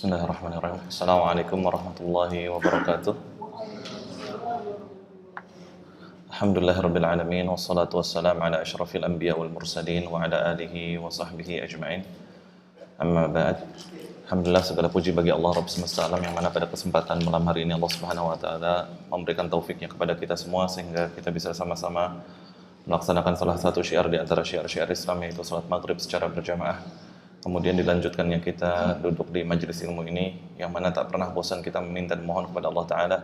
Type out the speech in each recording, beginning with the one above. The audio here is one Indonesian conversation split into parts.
Bismillahirrahmanirrahim. Assalamualaikum warahmatullahi wabarakatuh. Alhamdulillahirabbil alamin wassalatu wassalamu ala asyrafil anbiya wal mursalin wa ala alihi wa sahbihi ajma'in. Amma ba'd. Alhamdulillah, segala puji bagi Allah Rabb semesta alam yang mana pada kesempatan malam hari ini Allah Subhanahu wa taala memberikan taufiknya kepada kita semua sehingga kita bisa sama-sama melaksanakan salah satu syiar di antara syiar-syiar Islam, yaitu salat maghrib secara berjamaah. Kemudian dilanjutkannya kita duduk di majelis ilmu ini yang mana tak pernah bosan kita meminta dan mohon kepada Allah Ta'ala.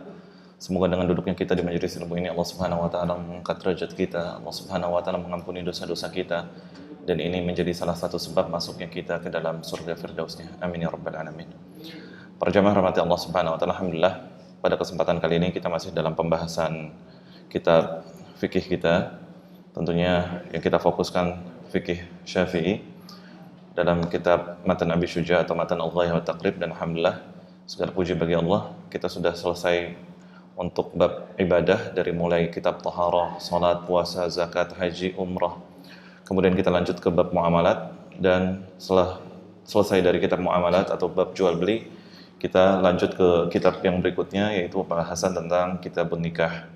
Semoga dengan duduknya kita di majelis ilmu ini Allah Subhanahu Wa Ta'ala mengangkat derajat kita, Allah Subhanahu Wa Ta'ala mengampuni dosa-dosa kita, dan ini menjadi salah satu sebab masuknya kita ke dalam surga firdausnya. Amin ya rabbal alamin. Para jamaah rahmati Allah Subhanahu Wa Ta'ala, alhamdulillah pada kesempatan kali ini kita masih dalam pembahasan kitab fikih kita, tentunya yang kita fokuskan fikih Syafi'i dalam kitab Matan Abi Syuja atau Matan Al-Ghayah wa Taqrib, dan alhamdulillah segala puji bagi Allah kita sudah selesai untuk bab ibadah dari mulai kitab taharah, salat, puasa, zakat, haji, umrah. Kemudian kita lanjut ke bab muamalat, dan setelah selesai dari kitab muamalat atau bab jual beli, kita lanjut ke kitab yang berikutnya yaitu pembahasan tentang kitab nikah.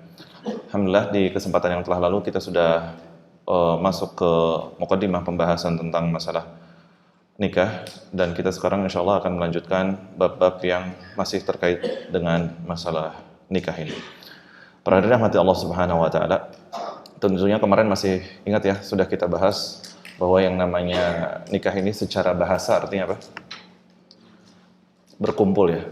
Alhamdulillah di kesempatan yang telah lalu kita sudah masuk ke muqaddimah pembahasan tentang masalah nikah, dan kita sekarang insya Allah akan melanjutkan bab-bab yang masih terkait dengan masalah nikah ini. Para hadirin rahmati Allah Subhanahu Wa Ta'ala, tentunya kemarin masih ingat ya, sudah kita bahas bahwa yang namanya nikah ini secara bahasa artinya apa? Berkumpul ya.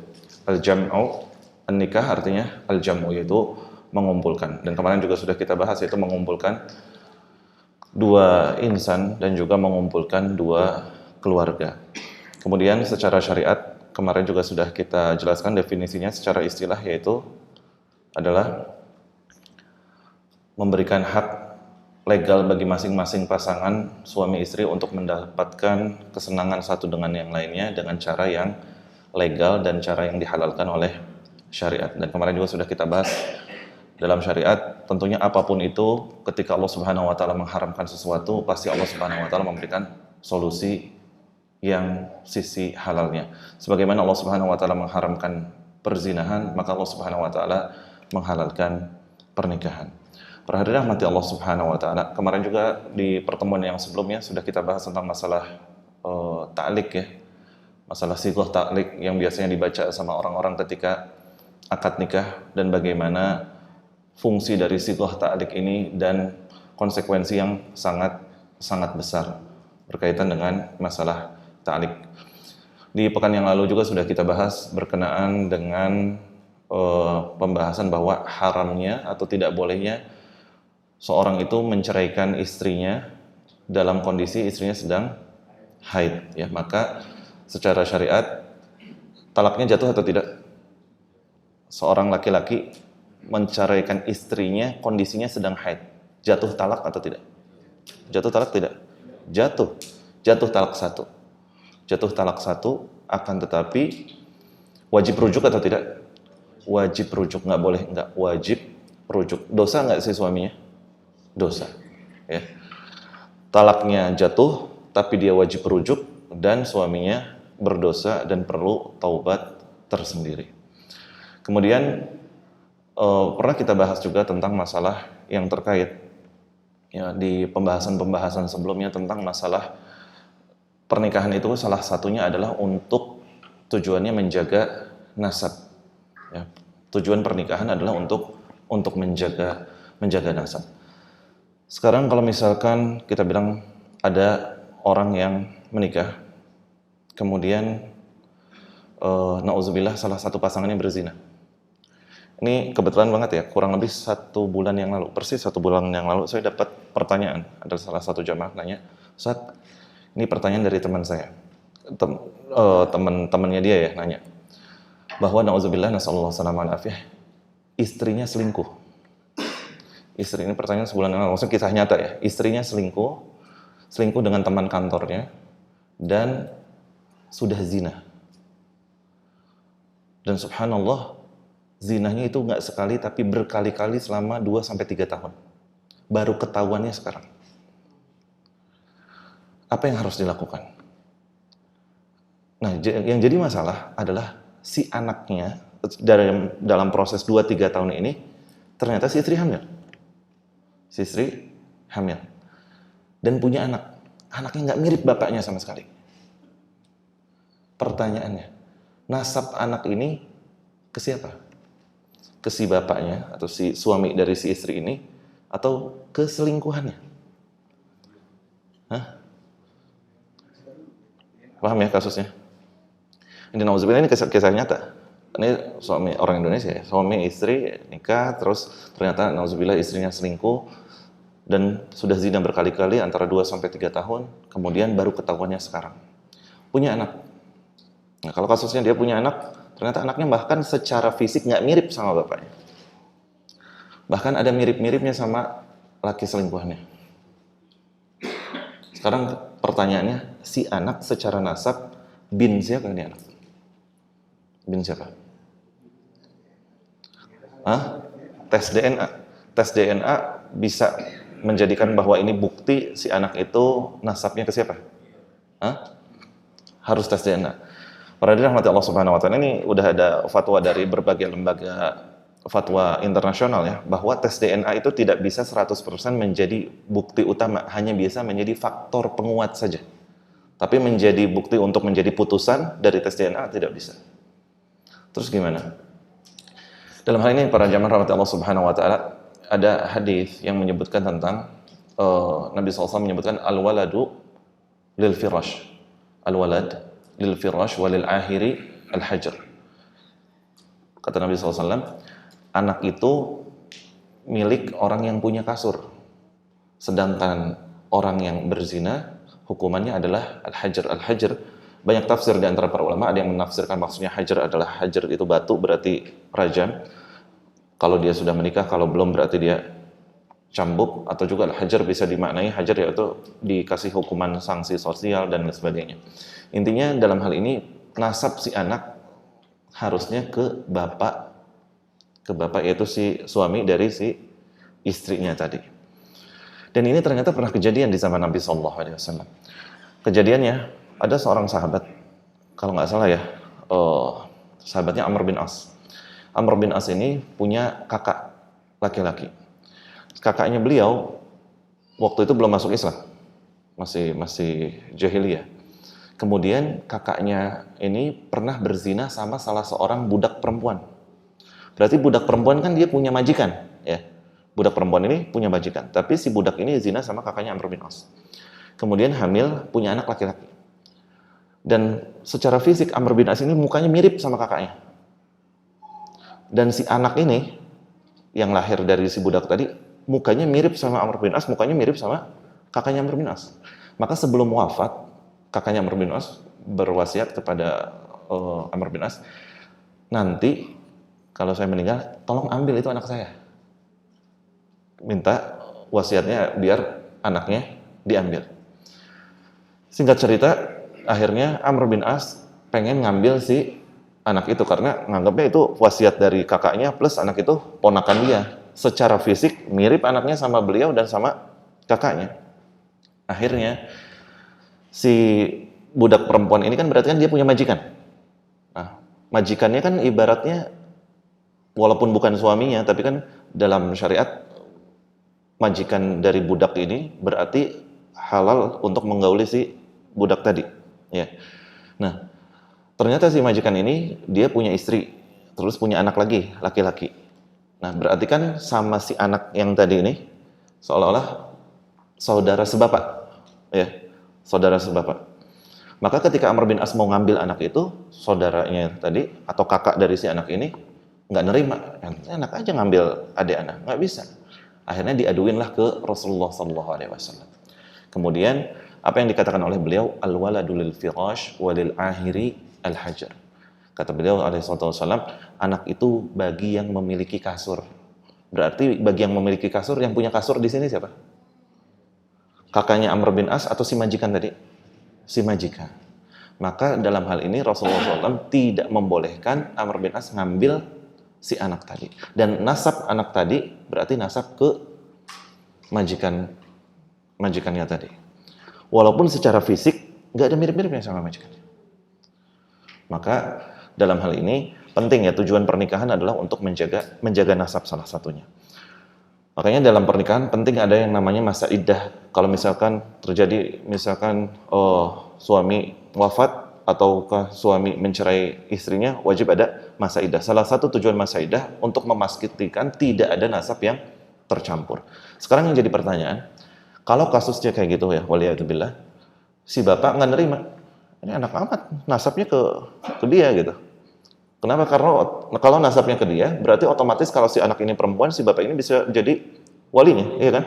Al-jam'u, an-nikah artinya al-jam'u, yaitu mengumpulkan. Dan kemarin juga sudah kita bahas, yaitu mengumpulkan dua insan dan juga mengumpulkan dua keluarga. Kemudian secara syariat kemarin juga sudah kita jelaskan definisinya secara istilah, yaitu adalah memberikan hak legal bagi masing-masing pasangan suami istri untuk mendapatkan kesenangan satu dengan yang lainnya dengan cara yang legal dan cara yang dihalalkan oleh syariat. Dan kemarin juga sudah kita bahas dalam syariat tentunya apapun itu, ketika Allah Subhanahu Wa Ta'ala mengharamkan sesuatu, pasti Allah Subhanahu Wa Ta'ala memberikan solusi yang sisi halalnya. Sebagaimana Allah Subhanahu Wa Ta'ala mengharamkan perzinahan, maka Allah Subhanahu Wa Ta'ala menghalalkan pernikahan. Para hadirin rahmati Allah Subhanahu Wa Ta'ala, kemarin juga di pertemuan yang sebelumnya sudah kita bahas tentang masalah ta'liq ya, masalah sighah ta'liq yang biasanya dibaca sama orang-orang ketika akad nikah, dan bagaimana fungsi dari sighah ta'liq ini dan konsekuensi yang sangat besar berkaitan dengan masalah ta'liq. Di pekan yang lalu juga sudah kita bahas berkenaan dengan pembahasan bahwa haramnya atau tidak bolehnya seorang itu menceraikan istrinya dalam kondisi istrinya sedang haid ya. Maka secara syariat talaknya jatuh atau tidak? Seorang laki-laki menceraikan istrinya kondisinya sedang haid, jatuh talak atau tidak? Jatuh talak tidak? Jatuh talak satu. Jatuh talak satu, akan tetapi wajib rujuk atau tidak? Wajib rujuk, nggak boleh nggak, wajib rujuk. Dosa nggak sih suaminya? Dosa. Ya. Talaknya jatuh, tapi dia wajib rujuk, dan suaminya berdosa dan perlu taubat tersendiri. Kemudian pernah kita bahas juga tentang masalah yang terkait ya, di pembahasan sebelumnya tentang masalah pernikahan itu salah satunya adalah untuk tujuannya menjaga nasab. Ya, tujuan pernikahan adalah untuk menjaga nasab. Sekarang kalau misalkan kita bilang ada orang yang menikah, kemudian na'udzubillah salah satu pasangannya berzina. Ini kebetulan banget ya, kurang lebih 1 bulan yang lalu, persis 1 bulan yang lalu saya dapat pertanyaan. Ada salah satu jamaah nanya, Ustaz, ini pertanyaan dari teman saya, teman-temannya dia ya, nanya bahwa na'udzubillah nasallallahu salamah al-afiyah, istrinya selingkuh. Istri ini pertanyaan sebulan yang lalu, maksudnya kisah nyata ya, istrinya selingkuh dengan teman kantornya dan sudah zina. Dan subhanallah, zinahnya itu nggak sekali tapi berkali-kali selama 2-3 tahun. Baru ketahuannya sekarang. Apa yang harus dilakukan? Nah, yang jadi masalah adalah si anaknya dalam proses 2-3 tahun ini ternyata si istri hamil. Si istri hamil dan punya anak. Anaknya nggak mirip bapaknya sama sekali. Pertanyaannya, nasab anak ini ke siapa? Ke si bapaknya atau si suami dari si istri ini atau ke selingkuhannya? Hah? Paham ya kasusnya? Ini nauzubillah, ini kisah nyata. Ini suami orang Indonesia ya, suami istri nikah terus ternyata nauzubillah istrinya selingkuh dan sudah zina berkali-kali antara 2-3 tahun, kemudian baru ketahuannya sekarang. Punya anak. Nah, kalau kasusnya dia punya anak, ternyata anaknya bahkan secara fisik nggak mirip sama bapaknya. Bahkan ada mirip-miripnya sama laki selingkuhannya. Sekarang pertanyaannya, si anak secara nasab bin siapa ini anak? Bin siapa? Hah? Tes DNA. Tes DNA bisa menjadikan bahwa ini bukti si anak itu nasabnya ke siapa? Hah? Harus tes DNA. Para dirahmati Allah Subhanahu wa taala, ini udah ada fatwa dari berbagai lembaga fatwa internasional ya, bahwa tes DNA itu tidak bisa 100% menjadi bukti utama, hanya bisa menjadi faktor penguat saja. Tapi menjadi bukti untuk menjadi putusan dari tes DNA tidak bisa. Terus gimana? Dalam hal ini para jamaah rahmat Allah Subhanahu wa taala, ada hadis yang menyebutkan tentang Nabi SAW menyebutkan al-waladu lil firash. Al-walad lil firash walil ahiri al-hajar. Kata Nabi SAW, anak itu milik orang yang punya kasur. Sedangkan orang yang berzina, hukumannya adalah al-hajar. Al-hajar, banyak tafsir di antara para ulama, ada yang menafsirkan maksudnya hajar adalah hajar itu batu, berarti rajam. Kalau dia sudah menikah, kalau belum berarti dia cambuk, atau juga hajar bisa dimaknai hajar yaitu dikasih hukuman sanksi sosial dan sebagainya. Intinya dalam hal ini nasab si anak harusnya ke bapak yaitu si suami dari si istrinya tadi. Dan ini ternyata pernah kejadian di zaman Nabi Sallallahu Alaihi Wasallam. Kejadiannya ada seorang sahabat, kalau nggak salah ya, sahabatnya Amr bin As. Amr bin As ini punya kakak laki-laki. Kakaknya beliau waktu itu belum masuk Islam, masih jahiliyah. Kemudian kakaknya ini pernah berzina sama salah seorang budak perempuan. Berarti budak perempuan kan dia punya majikan, ya. Budak perempuan ini punya majikan, tapi si budak ini zina sama kakaknya Amr bin As. Kemudian hamil, punya anak laki-laki. Dan secara fisik Amr bin As ini mukanya mirip sama kakaknya. Dan si anak ini yang lahir dari si budak tadi mukanya mirip sama Amr bin As, mukanya mirip sama kakaknya Amr bin As. Maka sebelum wafat, kakaknya Amr bin As berwasiat kepada Amr bin As, nanti kalau saya meninggal, tolong ambil itu anak saya. Minta wasiatnya biar anaknya diambil. Singkat cerita, akhirnya Amr bin As pengen ngambil si anak itu karena nganggapnya itu wasiat dari kakaknya plus anak itu ponakan dia. Secara fisik mirip anaknya sama beliau dan sama kakaknya. Akhirnya si budak perempuan ini kan berarti kan dia punya majikan. Nah, majikannya kan ibaratnya walaupun bukan suaminya, tapi kan dalam syariat majikan dari budak ini berarti halal untuk menggauli si budak tadi. Ya. Nah, ternyata si majikan ini dia punya istri, terus punya anak lagi, laki-laki. Nah, berarti kan sama si anak yang tadi ini seolah-olah saudara sebapak, ya, saudara sebapak. Maka ketika Amr bin As mau ngambil anak itu, saudaranya tadi atau kakak dari si anak ini nggak nerima, enak aja ngambil adik anak, nggak bisa. Akhirnya diaduinlah ke Rasulullah Sallallahu Alaihi Wasallam. Kemudian apa yang dikatakan oleh beliau, al-waladu lil firash walil ahiri al-hajar. Kata beliau alaihissalam, anak itu bagi yang memiliki kasur. Berarti bagi yang memiliki kasur, yang punya kasur di sini siapa? Kakaknya Amr bin As atau si majikan tadi? Si majikan. Maka dalam hal ini Rasulullah SAW tidak membolehkan Amr bin As ngambil si anak tadi. Dan nasab anak tadi berarti nasab ke majikannya tadi. Walaupun secara fisik nggak ada mirip-miripnya sama majikannya. Maka dalam hal ini penting ya, tujuan pernikahan adalah untuk menjaga nasab salah satunya. Makanya dalam pernikahan penting ada yang namanya masa iddah. Kalau misalkan terjadi suami wafat ataukah suami mencerai istrinya, wajib ada masa iddah. Salah satu tujuan masa iddah untuk memastikan tidak ada nasab yang tercampur. Sekarang yang jadi pertanyaan, kalau kasusnya kayak gitu ya, waliyadzubillah, si bapak nggak nerima, ini anak amat, nasabnya ke dia gitu. Kenapa? Karena kalau nasabnya ke dia, berarti otomatis kalau si anak ini perempuan, si bapak ini bisa jadi walinya, iya kan?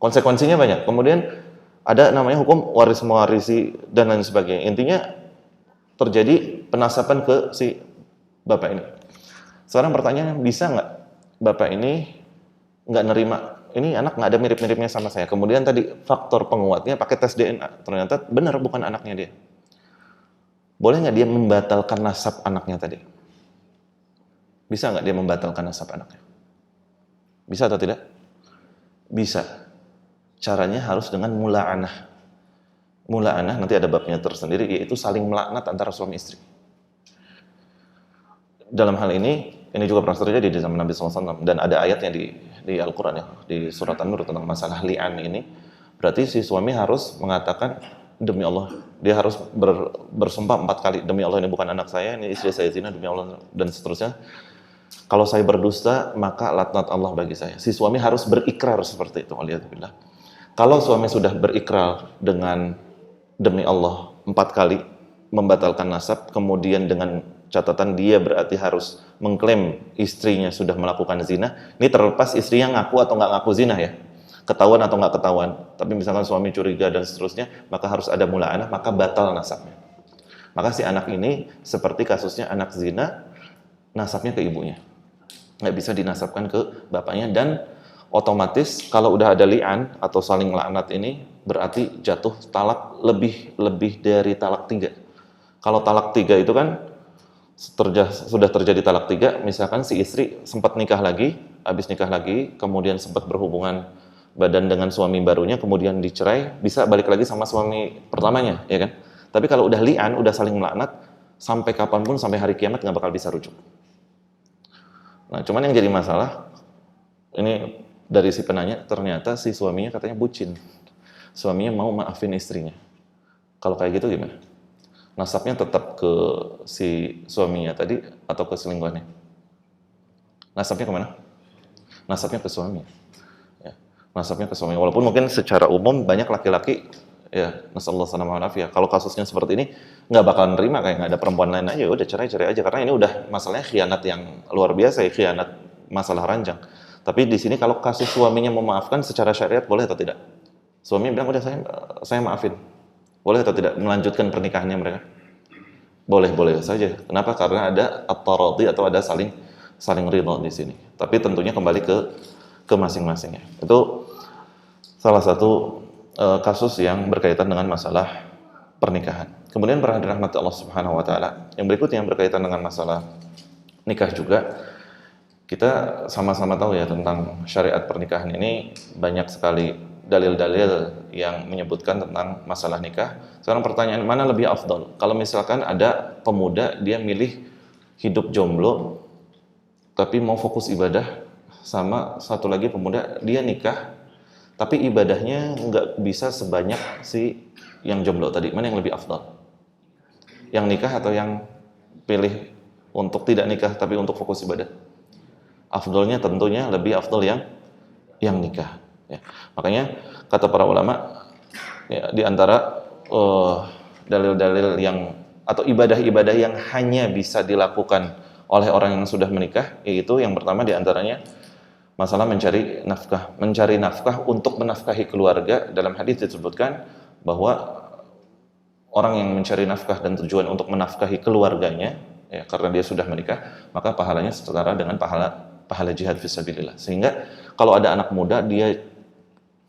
Konsekuensinya banyak. Kemudian ada namanya hukum waris mewarisi dan lain sebagainya. Intinya terjadi penasaban ke si bapak ini. Sekarang pertanyaannya, bisa nggak bapak ini nggak nerima? Ini anak nggak ada mirip-miripnya sama saya. Kemudian tadi faktor penguatnya pakai tes DNA, ternyata benar bukan anaknya dia. Boleh nggak dia membatalkan nasab anaknya tadi? Bisa nggak dia membatalkan nasab anaknya? Bisa atau tidak? Bisa. Caranya harus dengan mula'anah. Mula'anah nanti ada babnya tersendiri, yaitu saling melaknat antara suami istri. Dalam hal ini juga pernah terjadi di zaman Nabi SAW, dan ada ayatnya di Al-Quran ya, di surat An-Nur tentang masalah li'an ini. Berarti si suami harus mengatakan, demi Allah, dia harus bersumpah 4 kali, demi Allah ini bukan anak saya, ini istri saya zina, demi Allah, dan seterusnya. Kalau saya berdusta, maka laknat Allah bagi saya. Si suami harus berikrar seperti itu, waliyadzubillah. Kalau suami sudah berikrar dengan demi Allah 4 kali membatalkan nasab, kemudian dengan catatan dia berarti harus mengklaim istrinya sudah melakukan zina, ini terlepas istrinya ngaku atau nggak ngaku zina ya, ketahuan atau nggak ketahuan, tapi misalkan suami curiga dan seterusnya, maka harus ada mula'anah, maka batal nasabnya. Maka si anak ini seperti kasusnya anak zina, nasabnya ke ibunya, nggak bisa dinasabkan ke bapaknya, dan otomatis kalau udah ada li'an atau saling laknat ini berarti jatuh talak lebih dari talak 3. Kalau talak 3 itu kan sudah terjadi talak 3, misalkan si istri sempat nikah lagi, habis nikah lagi, kemudian sempat berhubungan badan dengan suami barunya, kemudian dicerai, bisa balik lagi sama suami pertamanya, ya kan? Tapi kalau udah li'an, udah saling melaknat, sampai kapanpun, sampai hari kiamat nggak bakal bisa rujuk. Nah, cuman yang jadi masalah, ini dari si penanya, ternyata si suaminya katanya bucin. Suaminya mau maafin istrinya. Kalau kayak gitu gimana? Nasabnya tetap ke si suaminya tadi atau ke selingkuhannya? Nasabnya kemana? Nasabnya ke suami. Ya, nasabnya ke suami. Walaupun mungkin secara umum banyak laki-laki, ya, nasallahu alaihi ya, kalau kasusnya seperti ini nggak bakal nerima, kayak nggak ada perempuan lain aja, udah cerai aja, karena ini udah masalahnya khianat yang luar biasa ya, khianat masalah ranjang. Tapi di sini kalau kasus suaminya memaafkan secara syariat boleh atau tidak? Suami bilang udah saya maafin. Boleh atau tidak melanjutkan pernikahannya mereka? Boleh saja. Kenapa? Karena ada at-taradi atau ada saling ridha di sini. Tapi tentunya kembali ke masing-masingnya. Itu salah satu kasus yang berkaitan dengan masalah pernikahan. Kemudian para hadirin rahmat Allah Subhanahu wa taala, yang berikutnya yang berkaitan dengan masalah nikah juga, kita sama-sama tahu ya tentang syariat pernikahan ini banyak sekali dalil-dalil yang menyebutkan tentang masalah nikah. Sekarang pertanyaan, mana lebih afdal? Kalau misalkan ada pemuda dia milih hidup jomblo tapi mau fokus ibadah, sama satu lagi pemuda dia nikah tapi ibadahnya nggak bisa sebanyak si yang jomblo tadi, mana yang lebih afdal? Yang nikah atau yang pilih untuk tidak nikah tapi untuk fokus ibadah? Afdalnya tentunya lebih afdal yang nikah. Ya. Makanya kata para ulama, ya, di antara dalil-dalil yang atau ibadah-ibadah yang hanya bisa dilakukan oleh orang yang sudah menikah, yaitu yang pertama di antaranya masalah mencari nafkah untuk menafkahi keluarga. Dalam hadis disebutkan bahwa orang yang mencari nafkah dan tujuan untuk menafkahi keluarganya, ya, karena dia sudah menikah, maka pahalanya setara dengan pahala jihad fisabilillah. Sehingga kalau ada anak muda dia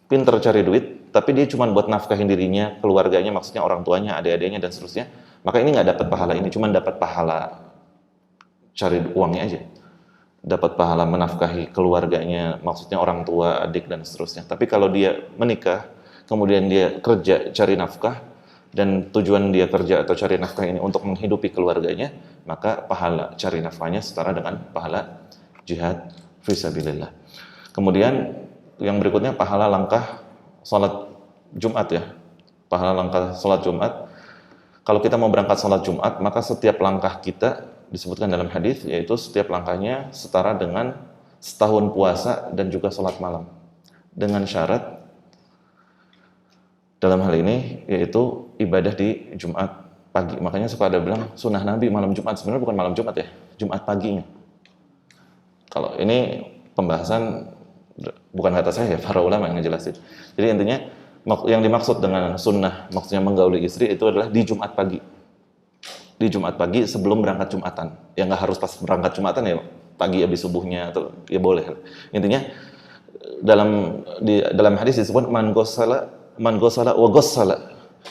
pinter cari duit, tapi dia cuma buat nafkahin dirinya, keluarganya, maksudnya orang tuanya, adik-adiknya dan seterusnya, maka ini nggak dapat pahala ini, cuma dapat pahala cari uangnya aja, dapat pahala menafkahi keluarganya, maksudnya orang tua, adik dan seterusnya. Tapi kalau dia menikah, kemudian dia kerja cari nafkah, dan tujuan dia kerja atau cari nafkah ini untuk menghidupi keluarganya, maka pahala cari nafkahnya setara dengan pahala jihad fisabilillah. Kemudian yang berikutnya pahala langkah sholat Jumat ya. Pahala langkah sholat Jumat. Kalau kita mau berangkat sholat Jumat, maka setiap langkah kita disebutkan dalam hadis, yaitu setiap langkahnya setara dengan setahun puasa dan juga sholat malam. Dengan syarat dalam hal ini yaitu ibadah di Jumat pagi. Makanya suka ada bilang sunnah Nabi malam Jumat, sebenarnya bukan malam Jumat ya, Jumat paginya. Kalau ini pembahasan bukan kata saya ya, para ulama yang ngejelasin. Jadi intinya yang dimaksud dengan sunnah, maksudnya menggauli istri itu adalah di Jumat pagi. Di Jumat pagi sebelum berangkat Jumatan. Ya nggak harus pas berangkat Jumatan ya, pagi habis subuhnya atau ya boleh. Intinya dalam hadis disebut man ghassala wa ghassala.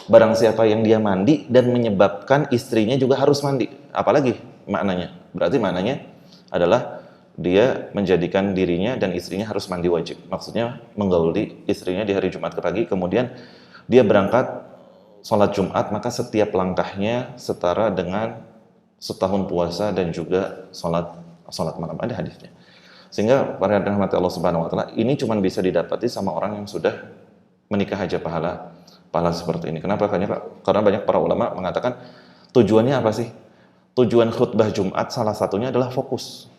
Barang siapa yang dia mandi dan menyebabkan istrinya juga harus mandi. Apalagi maknanya? Berarti maknanya adalah dia menjadikan dirinya dan istrinya harus mandi wajib. Maksudnya menggauli istrinya di hari Jumat ke pagi, kemudian dia berangkat sholat Jumat, maka setiap langkahnya setara dengan setahun puasa dan juga sholat malam. Ada hadisnya. Sehingga para rahmat Allah Subhanahu wa taala, ini cuma bisa didapati sama orang yang sudah menikah aja pahala seperti ini. Kenapa? Karena banyak para ulama mengatakan tujuannya apa sih? Tujuan khutbah Jumat salah satunya adalah fokus.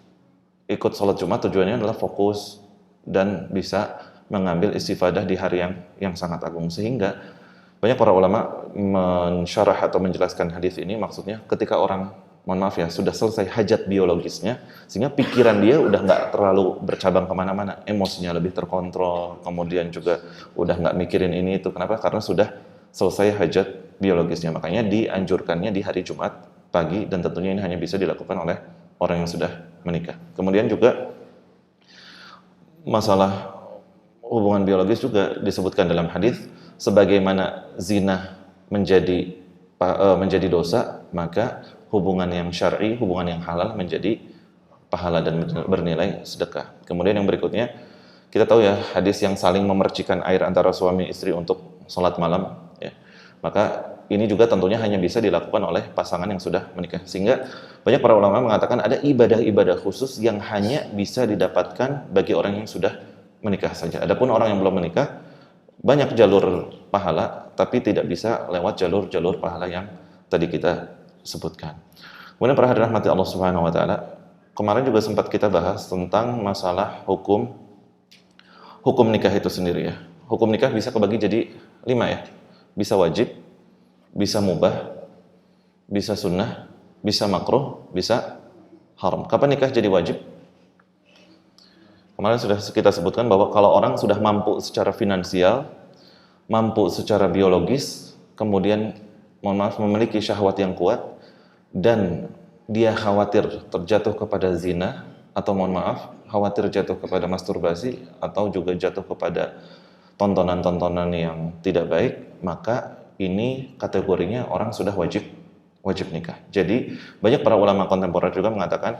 Ikut sholat Jumat tujuannya adalah fokus dan bisa mengambil istifadah di hari yang sangat agung. Sehingga banyak para ulama mensyarah atau menjelaskan hadis ini, maksudnya ketika orang, mohon maaf ya, sudah selesai hajat biologisnya, sehingga pikiran dia udah nggak terlalu bercabang kemana-mana, emosinya lebih terkontrol, kemudian juga udah nggak mikirin ini itu. Kenapa? Karena sudah selesai hajat biologisnya. Makanya dianjurkannya di hari Jumat pagi, dan tentunya ini hanya bisa dilakukan oleh orang yang sudah menikah. Kemudian juga masalah hubungan biologis juga disebutkan dalam hadis, sebagaimana zina menjadi dosa, maka hubungan yang syar'i, hubungan yang halal menjadi pahala dan bernilai sedekah. Kemudian yang berikutnya, kita tahu ya hadis yang saling memercikan air antara suami istri untuk sholat malam ya. Maka ini juga tentunya hanya bisa dilakukan oleh pasangan yang sudah menikah. Sehingga banyak para ulama mengatakan ada ibadah-ibadah khusus yang hanya bisa didapatkan bagi orang yang sudah menikah saja. Adapun orang yang belum menikah, banyak jalur pahala, tapi tidak bisa lewat jalur-jalur pahala yang tadi kita sebutkan. Kemudian para hadirin rahmati Allah Subhanahu wa taala, kemarin juga sempat kita bahas tentang masalah hukum nikah itu sendiri ya. Hukum nikah bisa kebagi jadi 5 ya. Bisa wajib, bisa mubah, bisa sunnah, bisa makruh, bisa haram. Kapan nikah jadi wajib? Kemarin sudah kita sebutkan bahwa kalau orang sudah mampu secara finansial, mampu secara biologis, kemudian mohon maaf memiliki syahwat yang kuat, dan dia khawatir terjatuh kepada zina, atau mohon maaf khawatir jatuh kepada masturbasi, atau juga jatuh kepada tontonan-tontonan yang tidak baik, maka ini kategorinya orang sudah wajib nikah. Jadi banyak para ulama kontemporer juga mengatakan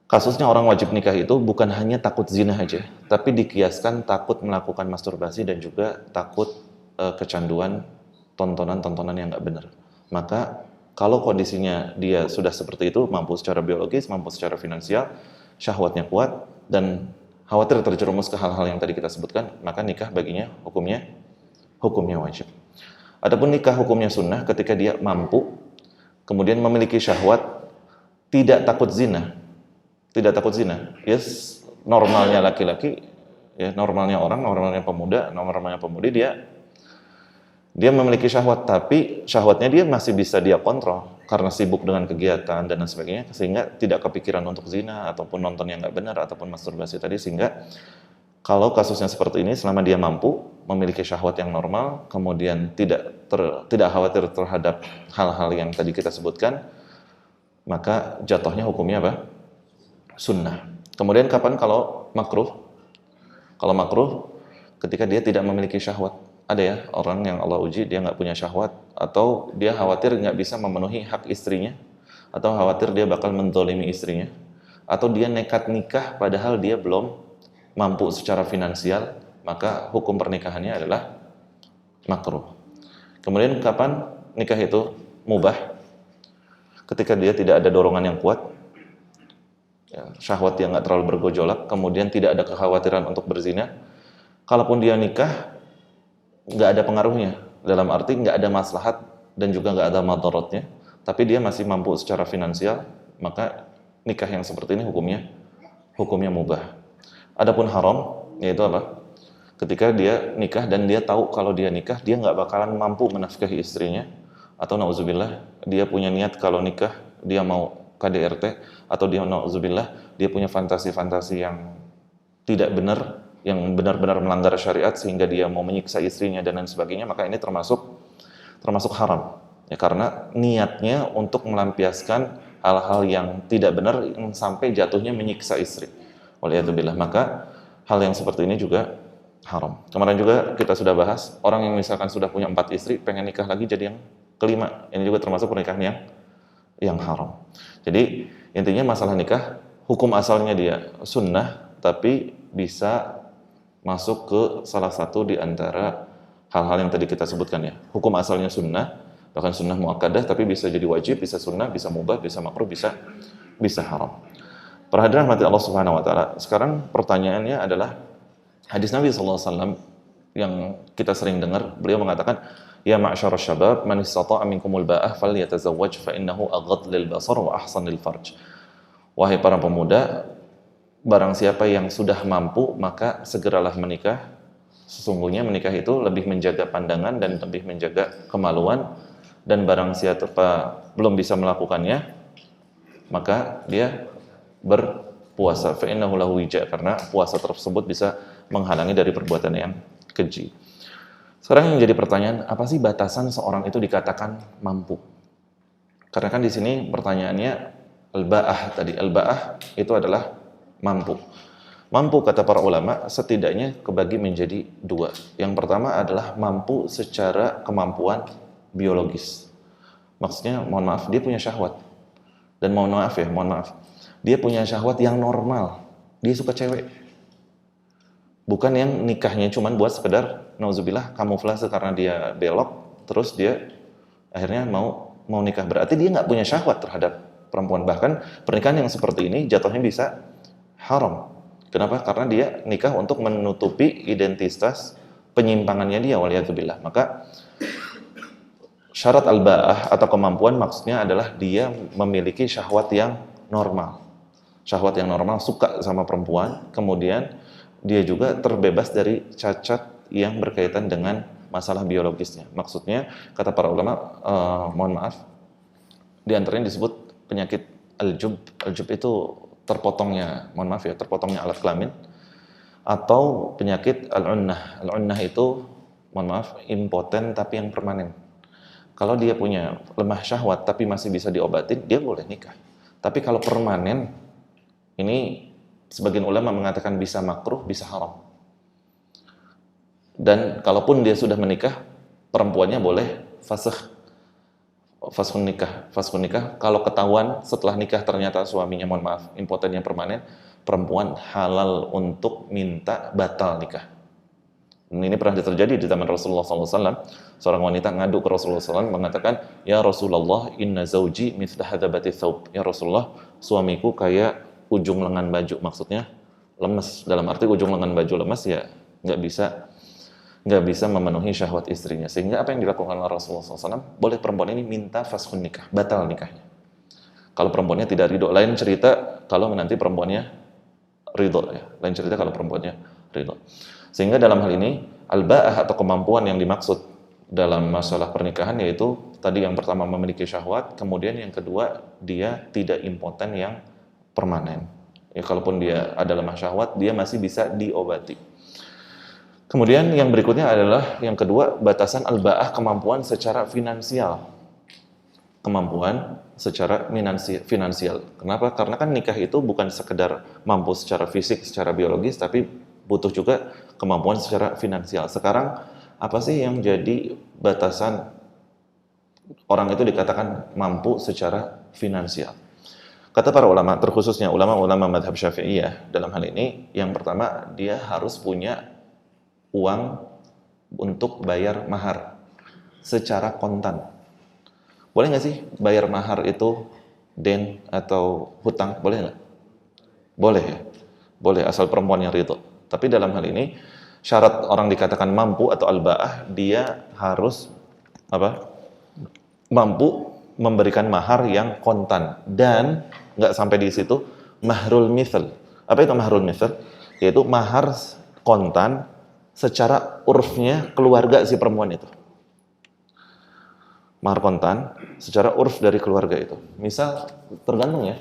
kasusnya orang wajib nikah itu bukan hanya takut zina aja, tapi dikiaskan takut melakukan masturbasi dan juga takut kecanduan tontonan-tontonan yang nggak benar. Maka kalau kondisinya dia sudah seperti itu, mampu secara biologis, mampu secara finansial, syahwatnya kuat, dan khawatir terjerumus ke hal-hal yang tadi kita sebutkan, maka nikah baginya hukumnya wajib. Adapun nikah hukumnya sunnah ketika dia mampu, kemudian memiliki syahwat, tidak takut zina. Yes, normalnya laki-laki, ya normalnya orang, normalnya pemuda, normalnya pemudi, dia memiliki syahwat, tapi syahwatnya dia masih bisa dia kontrol karena sibuk dengan kegiatan dan lain sebagainya, sehingga tidak kepikiran untuk zina ataupun nonton yang nggak benar ataupun masturbasi tadi. Sehingga kalau kasusnya seperti ini, selama dia mampu memiliki syahwat yang normal, kemudian tidak khawatir terhadap hal-hal yang tadi kita sebutkan, maka jatuhnya hukumnya apa? Sunnah. Kemudian kapan kalau makruh? Kalau makruh ketika dia tidak memiliki syahwat. Ada ya orang yang Allah uji, dia nggak punya syahwat, atau dia khawatir nggak bisa memenuhi hak istrinya, atau khawatir dia bakal menzalimi istrinya, atau dia nekat nikah padahal dia belum mampu secara finansial, maka hukum pernikahannya adalah makruh. Kemudian kapan nikah itu mubah? Ketika dia tidak ada dorongan yang kuat, ya, syahwat yang nggak terlalu bergejolak, kemudian tidak ada kekhawatiran untuk berzina. Kalaupun dia nikah, nggak ada pengaruhnya, dalam arti nggak ada maslahat dan juga nggak ada madaratnya, tapi dia masih mampu secara finansial, maka nikah yang seperti ini hukumnya mubah. Adapun haram, yaitu apa? Ketika dia nikah dan dia tahu kalau dia nikah, dia nggak bakalan mampu menafkahi istrinya, atau nauzubillah, dia punya niat kalau nikah, dia mau KDRT, atau dia nauzubillah, dia punya fantasi-fantasi yang tidak benar, yang benar-benar melanggar syariat sehingga dia mau menyiksa istrinya dan lain sebagainya, maka ini termasuk haram. Ya, karena niatnya untuk melampiaskan hal-hal yang tidak benar yang sampai jatuhnya menyiksa istri. Waliyadzubillah, maka hal yang seperti ini juga haram. Kemarin juga kita sudah bahas, orang yang misalkan sudah punya 4 istri, pengen nikah lagi jadi yang kelima, ini juga termasuk pernikahan yang haram. Jadi intinya masalah nikah, hukum asalnya dia sunnah, tapi bisa masuk ke salah satu di antara hal-hal yang tadi kita sebutkan ya. Hukum asalnya sunnah, bahkan sunnah muakkadah, tapi bisa jadi wajib, bisa sunnah, bisa mubah, bisa makruh, bisa haram. Para hadirin rahmati Allah Subhanahu wa taala. Sekarang pertanyaannya adalah hadis Nabi sallallahu alaihi wasallam yang kita sering dengar, beliau mengatakan, "Ya ma'syarasy syabab, man istata'a minkumul ba'ah falyatazawwaj fa innahu aghaddu lil basar wa ahsan lil farj." Wahai para pemuda, barang siapa yang sudah mampu, maka segeralah menikah. Sesungguhnya menikah itu lebih menjaga pandangan dan lebih menjaga kemaluan. Dan barang siapa belum bisa melakukannya, maka dia berpuasa. Fa'innahu lahu wija, karena puasa tersebut bisa menghalangi dari perbuatan yang keji. Sekarang yang jadi pertanyaan, apa sih batasan seorang itu dikatakan mampu? Karena kan di sini pertanyaannya al-ba'ah tadi. Al-ba'ah itu adalah mampu. Mampu, kata para ulama, setidaknya kebagi menjadi 2. Yang pertama adalah mampu secara kemampuan biologis. Maksudnya, mohon maaf, dia punya syahwat. Dan mohon maaf, dia punya syahwat yang normal. Dia suka cewek. Bukan yang nikahnya cuman buat sekedar nauzubillah kamuflase karena dia belok, terus dia akhirnya mau nikah. Berarti dia nggak punya syahwat terhadap perempuan. Bahkan pernikahan yang seperti ini jatuhnya bisa haram. Kenapa? Karena dia nikah untuk menutupi identitas penyimpangannya dia, waliyadzubillah. Maka syarat al-ba'ah atau kemampuan maksudnya adalah dia memiliki syahwat yang normal. Syahwat yang normal, suka sama perempuan, kemudian dia juga terbebas dari cacat yang berkaitan dengan masalah biologisnya. Maksudnya, kata para ulama, mohon maaf, di antaranya disebut penyakit al-jub. Al-jub itu terpotongnya alat kelamin, atau penyakit al-unnah. Al-unnah itu, mohon maaf, impoten tapi yang permanen. Kalau dia punya lemah syahwat tapi masih bisa diobatin, dia boleh nikah. Tapi kalau permanen, ini sebagian ulama mengatakan bisa makruh, bisa haram. Dan kalaupun dia sudah menikah, perempuannya boleh faskhun nikah. Kalau ketahuan setelah nikah ternyata suaminya, mohon maaf, impoten yang permanen, perempuan halal untuk minta batal nikah. Ini pernah terjadi di zaman Rasulullah SAW. Seorang wanita ngadu ke Rasulullah SAW mengatakan, "Ya Rasulullah, inna zauji mithla hadzabati thawb." Ya Rasulullah, suamiku kayak ujung lengan baju. Maksudnya lemes. Dalam arti ujung lengan baju lemes, ya nggak bisa memenuhi syahwat istrinya. Sehingga apa yang dilakukan oleh Rasulullah SAW? Boleh perempuan ini minta faskhun nikah, batal nikahnya. Kalau perempuannya tidak ridho, lain cerita kalau nanti perempuannya ridho ya. Lain cerita kalau perempuannya ridho. Sehingga dalam hal ini al-ba'ah atau kemampuan yang dimaksud dalam masalah pernikahan yaitu tadi yang pertama memiliki syahwat, kemudian yang kedua dia tidak impoten yang permanen. Ya, kalaupun dia ada lemah syahwat, dia masih bisa diobati. Kemudian yang berikutnya adalah yang kedua, batasan al-ba'ah, kemampuan secara finansial. Kemampuan secara finansial. Kenapa? Karena kan nikah itu bukan sekedar mampu secara fisik, secara biologis, tapi butuh juga kemampuan secara finansial. Sekarang apa sih yang jadi batasan orang itu dikatakan mampu secara finansial? Kata para ulama, terkhususnya ulama-ulama madhab Syafi'iyah dalam hal ini, yang pertama dia harus punya uang untuk bayar mahar. secara kontan. Boleh nggak sih bayar mahar itu den atau hutang? Boleh nggak? Boleh ya? Boleh, asal perempuan yang ridho. Tapi dalam hal ini, syarat orang dikatakan mampu atau al-ba'ah, dia harus apa? Mampu memberikan mahar yang kontan. Dan nggak sampai di situ, mahrul mithl. Apa itu mahrul mithl? Yaitu mahar kontan secara urfnya keluarga si perempuan itu. Mahar kontan secara urf dari keluarga itu. Misal tergantung ya,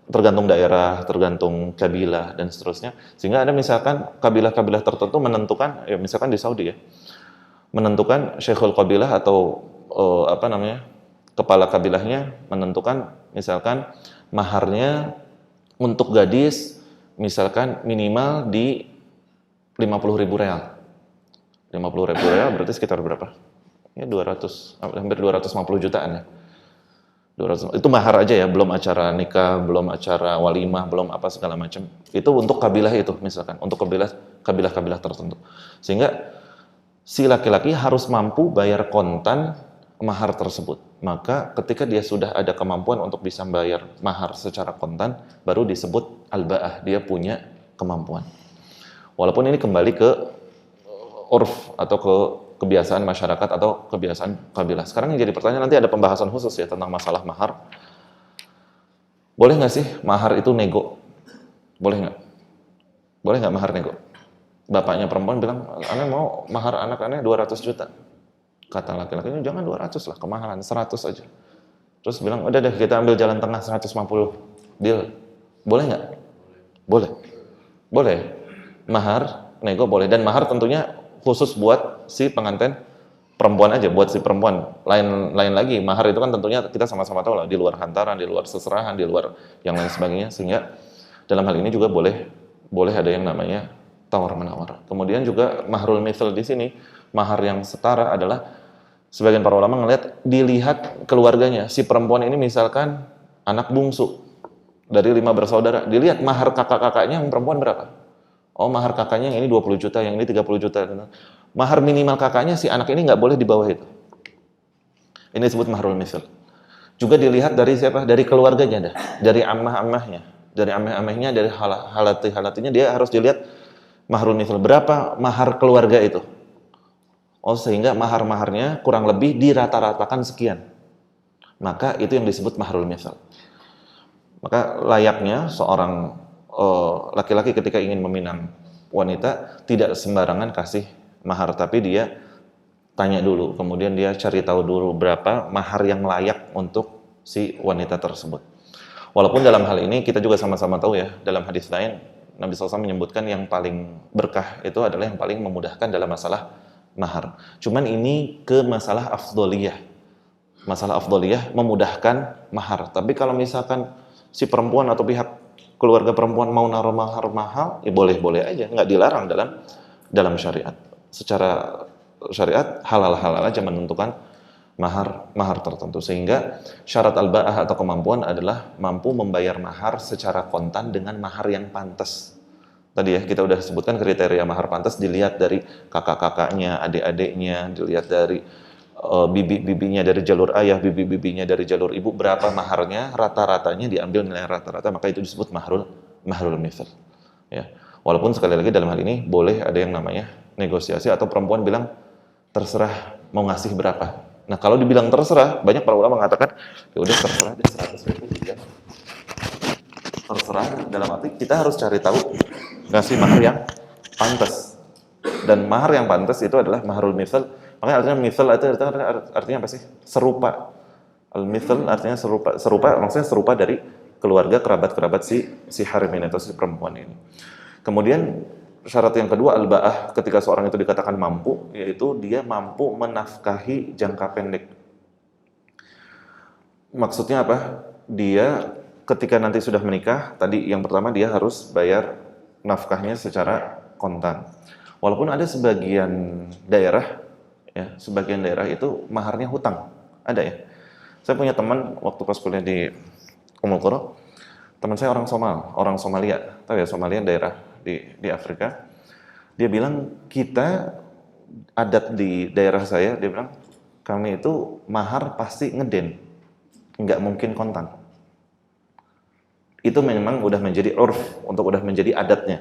tergantung daerah, tergantung kabilah dan seterusnya. Sehingga ada misalkan kabilah-kabilah tertentu menentukan, ya misalkan di Saudi ya, menentukan syekhul kabilah atau kepala kabilahnya menentukan misalkan maharnya untuk gadis misalkan minimal di 50.000 real. 50.000 real berarti sekitar berapa? Ya 200, hampir 250 jutaan ya. 200, itu mahar aja ya, belum acara nikah, belum acara walimah, belum apa segala macam. Itu untuk kabilah itu misalkan, untuk kabilah-kabilah tertentu. Sehingga si laki-laki harus mampu bayar kontan mahar tersebut. Maka ketika dia sudah ada kemampuan untuk bisa bayar mahar secara kontan, baru disebut al-ba'ah, dia punya kemampuan. Walaupun ini kembali ke urf atau ke kebiasaan masyarakat atau kebiasaan kabilah. Sekarang yang jadi pertanyaan, nanti ada pembahasan khusus ya tentang masalah mahar. Boleh nggak sih mahar itu nego? Boleh nggak? Boleh nggak mahar nego? Bapaknya perempuan bilang, aneh mau mahar anak aneh 200 juta. Kata laki-lakinya, jangan 200 lah, kemahalan, 100 aja. Terus bilang, udah deh kita ambil jalan tengah 150. Deal. Boleh nggak? Boleh. Boleh. Mahar nego boleh. Dan mahar tentunya khusus buat si pengantin perempuan aja, buat si perempuan. Lain lagi, mahar itu kan tentunya kita sama-sama tahu lah, di luar hantaran, di luar seserahan, di luar yang lain sebagainya. Sehingga dalam hal ini juga boleh ada yang namanya tawar-menawar. Kemudian juga mahrul mithl di sini, mahar yang setara adalah sebagian para ulama dilihat keluarganya. Si perempuan ini misalkan anak bungsu dari 5 bersaudara, dilihat mahar kakak-kakaknya yang perempuan berapa. Oh, mahar kakaknya yang ini 20 juta, yang ini 30 juta. Mahar minimal kakaknya si anak ini nggak boleh di bawah itu. Ini disebut mahrul mithl. Juga dilihat dari siapa? Dari keluarganya dah, dari ammah-ammahnya. Dari ammah-ammahnya, dari halati-halatinya, dia harus dilihat mahrul mithl. Berapa mahar keluarga itu? Oh, sehingga mahar-maharnya kurang lebih dirata-ratakan sekian. Maka itu yang disebut mahrul mithl. Maka layaknya seorang laki-laki ketika ingin meminang wanita tidak sembarangan kasih mahar, tapi dia tanya dulu, kemudian dia cari tahu dulu berapa mahar yang layak untuk si wanita tersebut. Walaupun dalam hal ini kita juga sama-sama tahu ya, dalam hadis lain Nabi SAW menyebutkan yang paling berkah itu adalah yang paling memudahkan dalam masalah mahar. Cuman ini ke masalah afdoliyah. Masalah afdoliyah memudahkan mahar. Tapi kalau misalkan si perempuan atau pihak keluarga perempuan mau naruh mahar mahal, ya boleh-boleh aja, nggak dilarang dalam syariat. Secara syariat halal-halal aja menentukan mahar tertentu. Sehingga syarat al-ba'ah atau kemampuan adalah mampu membayar mahar secara kontan dengan mahar yang pantas. Tadi ya kita udah sebutkan kriteria mahar pantas, dilihat dari kakak-kakaknya, adik-adiknya, dilihat dari bibi-bibinya dari jalur ayah, bibi-bibinya dari jalur ibu, berapa maharnya, rata-ratanya diambil nilai rata-rata, maka itu disebut mahrul mithl. Ya. Walaupun sekali lagi dalam hal ini boleh ada yang namanya negosiasi atau perempuan bilang terserah mau ngasih berapa. Nah, kalau dibilang terserah, banyak para ulama mengatakan ya udah terserah deh 100.000 ya. Terserah dalam arti kita harus cari tahu ngasih mahar yang pantas. Dan mahar yang pantas itu adalah mahrul mithl. Makanya artinya mithl itu artinya apa sih? Serupa. Al-mithl artinya serupa maksudnya serupa dari keluarga kerabat-kerabat si harimin atau si perempuan ini. Kemudian syarat yang kedua al-ba'ah, ketika seorang itu dikatakan mampu, yaitu dia mampu menafkahi jangka pendek. Maksudnya apa? Dia ketika nanti sudah menikah, tadi yang pertama dia harus bayar nafkahnya secara kontan. Walaupun ada sebagian daerah itu maharnya hutang, ada ya. Saya punya teman waktu pas kuliah di Ummul Qura, teman saya orang Somalia, tahu ya Somalia daerah di Afrika. Dia bilang kita adat di daerah saya, dia bilang kami itu mahar pasti ngeden, nggak mungkin kontan. Itu memang udah menjadi urf, udah menjadi adatnya.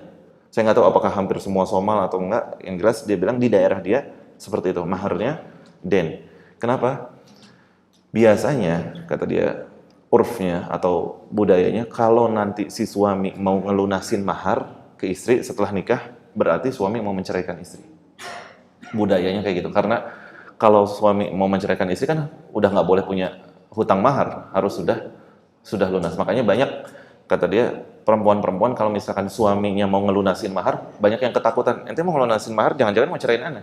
Saya nggak tahu apakah hampir semua Somal atau enggak. Yang jelas dia bilang di daerah dia seperti itu, maharnya den. Kenapa? Biasanya, kata dia, urfnya atau budayanya, kalau nanti si suami mau ngelunasin mahar ke istri setelah nikah, berarti suami mau menceraikan istri. Budayanya kayak gitu. Karena kalau suami mau menceraikan istri kan udah nggak boleh punya hutang mahar, harus sudah lunas. Makanya banyak, kata dia, perempuan-perempuan kalau misalkan suaminya mau ngelunasin mahar, banyak yang ketakutan. Ente mau ngelunasin mahar, jangan-jangan mau ceraiin ana.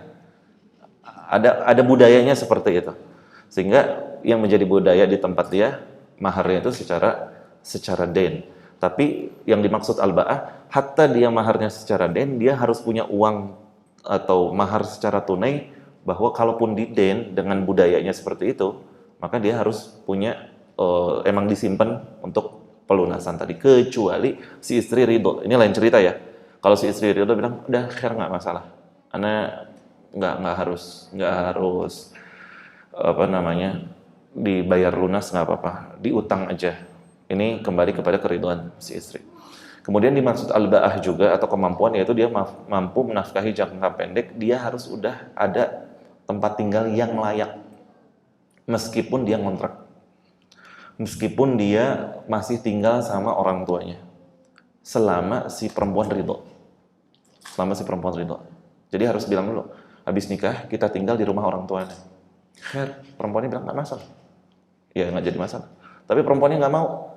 Ada budayanya seperti itu. Sehingga yang menjadi budaya di tempat dia, maharnya itu secara den. Tapi yang dimaksud al-ba'ah, hatta dia maharnya secara den, dia harus punya uang atau mahar secara tunai, bahwa kalaupun di den dengan budayanya seperti itu, maka dia harus punya emang disimpan untuk pelunasan tadi, kecuali si istri ridho. Ini lain cerita ya. Kalau si istri ridho bilang, udah khair, nggak masalah, ana nggak harus apa namanya dibayar lunas, nggak apa-apa, diutang aja. Ini kembali kepada keridhaan si istri. Kemudian dimaksud al-ba'ah juga atau kemampuan, yaitu dia mampu menafkahi jangka pendek. Dia harus udah ada tempat tinggal yang layak, meskipun dia ngontrak, meskipun dia masih tinggal sama orang tuanya, selama si perempuan ridho. Jadi harus bilang dulu, habis nikah kita tinggal di rumah orang tuanya. Khair, perempuannya bilang nggak masalah. Ya nggak jadi masalah. Tapi perempuannya nggak mau,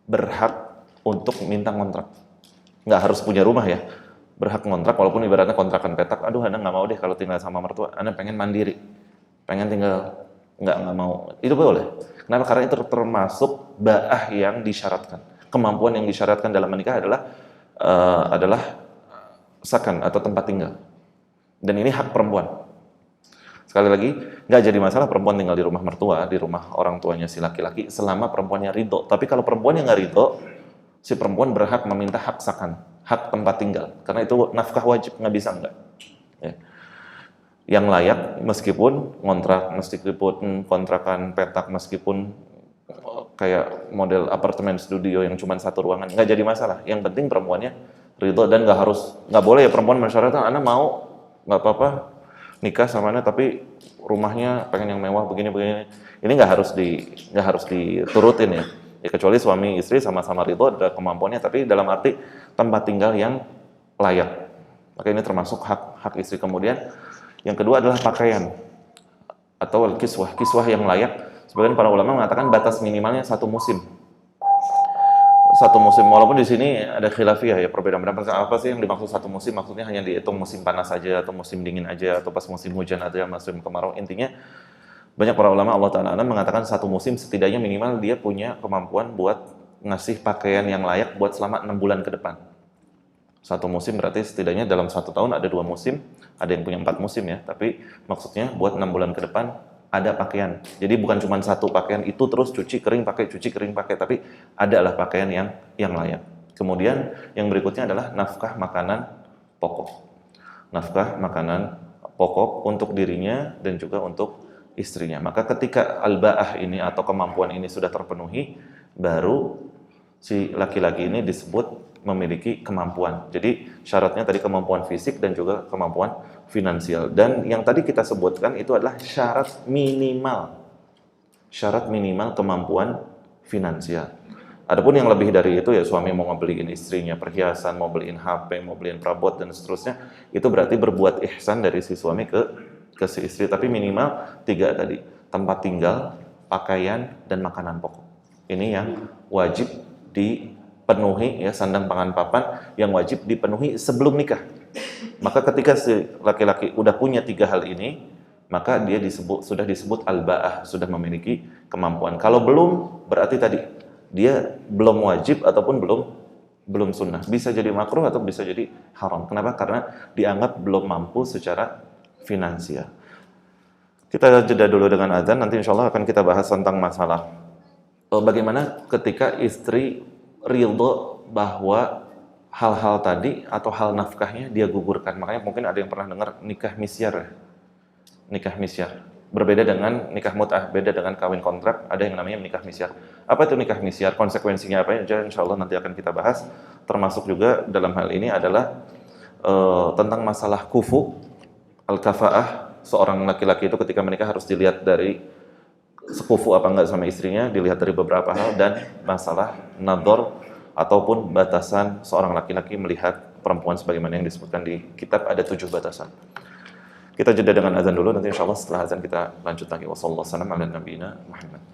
berhak untuk minta kontrak. Nggak harus punya rumah ya, berhak kontrak, walaupun ibaratnya kontrakan petak. Aduh, ana nggak mau deh kalau tinggal sama mertua, ana pengen mandiri, pengen tinggal, nggak mau. Itu boleh. Kenapa? Karena itu termasuk ba'ah yang disyaratkan. Kemampuan yang disyaratkan dalam menikah adalah sakan atau tempat tinggal. Dan ini hak perempuan. Sekali lagi, nggak jadi masalah perempuan tinggal di rumah mertua, di rumah orang tuanya si laki-laki, selama perempuannya ridho. Tapi kalau perempuannya nggak ridho, si perempuan berhak meminta hak sakan, hak tempat tinggal. Karena itu nafkah wajib, nggak bisa enggak. Ya. Yang layak, meskipun kontrak, meskipun kontrakan petak, meskipun kayak model apartemen studio yang cuma satu ruangan, nggak jadi masalah. Yang penting perempuannya ridho, dan nggak boleh ya perempuan mensyaratkan, ana mau, nggak apa-apa nikah sama ana tapi rumahnya pengen yang mewah begini. Ini nggak harus diturutin ya. Ya kecuali suami istri sama-sama ridho, ada kemampuannya, tapi dalam arti tempat tinggal yang layak. Maka ini termasuk hak istri. Kemudian yang kedua adalah pakaian atau kiswah yang layak. Sebagian para ulama mengatakan batas minimalnya satu musim. Walaupun di sini ada khilafiyah ya, perbedaan pendapat apa sih yang dimaksud satu musim. Maksudnya hanya dihitung musim panas saja, atau musim dingin aja, atau pas musim hujan atau musim kemarau. Intinya banyak para ulama Allah Ta'ala mengatakan satu musim setidaknya minimal dia punya kemampuan buat ngasih pakaian yang layak buat selama 6 bulan ke depan. Satu musim berarti setidaknya dalam 1 tahun ada 2 musim, ada yang punya 4 musim ya, tapi maksudnya buat 6 bulan ke depan ada pakaian. Jadi bukan cuma satu pakaian itu terus cuci kering pakai, tapi adalah pakaian yang layak. Kemudian yang berikutnya adalah nafkah makanan pokok. Nafkah makanan pokok untuk dirinya dan juga untuk istrinya. Maka ketika al-ba'ah ini atau kemampuan ini sudah terpenuhi, baru si laki-laki ini disebut memiliki kemampuan. Jadi syaratnya tadi kemampuan fisik dan juga kemampuan finansial. Dan yang tadi kita sebutkan itu adalah syarat minimal kemampuan finansial. Adapun yang lebih dari itu ya, suami mau ngebeliin istrinya perhiasan, mau beliin HP, mau beliin perabot dan seterusnya, itu berarti berbuat ihsan dari si suami ke si istri. Tapi minimal 3 tadi, tempat tinggal, pakaian, dan makanan pokok. Ini yang wajib dipenuhi ya, sandang pangan papan yang wajib dipenuhi sebelum nikah. Maka ketika si laki-laki udah punya 3 hal ini, maka dia sudah disebut al-ba'ah, sudah memiliki kemampuan. Kalau belum, berarti tadi dia belum wajib ataupun belum sunnah. Bisa jadi makruh atau bisa jadi haram. Kenapa? Karena dianggap belum mampu secara finansial. Kita jeda dulu dengan azan, nanti insya Allah akan kita bahas tentang masalah bagaimana ketika istri ridho bahwa hal-hal tadi atau hal nafkahnya dia gugurkan. Makanya mungkin ada yang pernah dengar nikah misyar ya? Nikah misyar. Berbeda dengan nikah mut'ah, beda dengan kawin kontrak, ada yang namanya nikah misyar. Apa itu nikah misyar? Konsekuensinya apa? Insya Allah nanti akan kita bahas. Termasuk juga dalam hal ini adalah tentang masalah kufu, al-kafa'ah, seorang laki-laki itu ketika menikah harus dilihat dari sekufu apa enggak sama istrinya, dilihat dari beberapa hal, dan masalah nador ataupun batasan seorang laki-laki melihat perempuan sebagaimana yang disebutkan di kitab ada 7 batasan. Kita jeda dengan azan dulu, nanti insya Allah setelah azan kita lanjut lagi. Wassallallahu ala nabiyina Muhammad.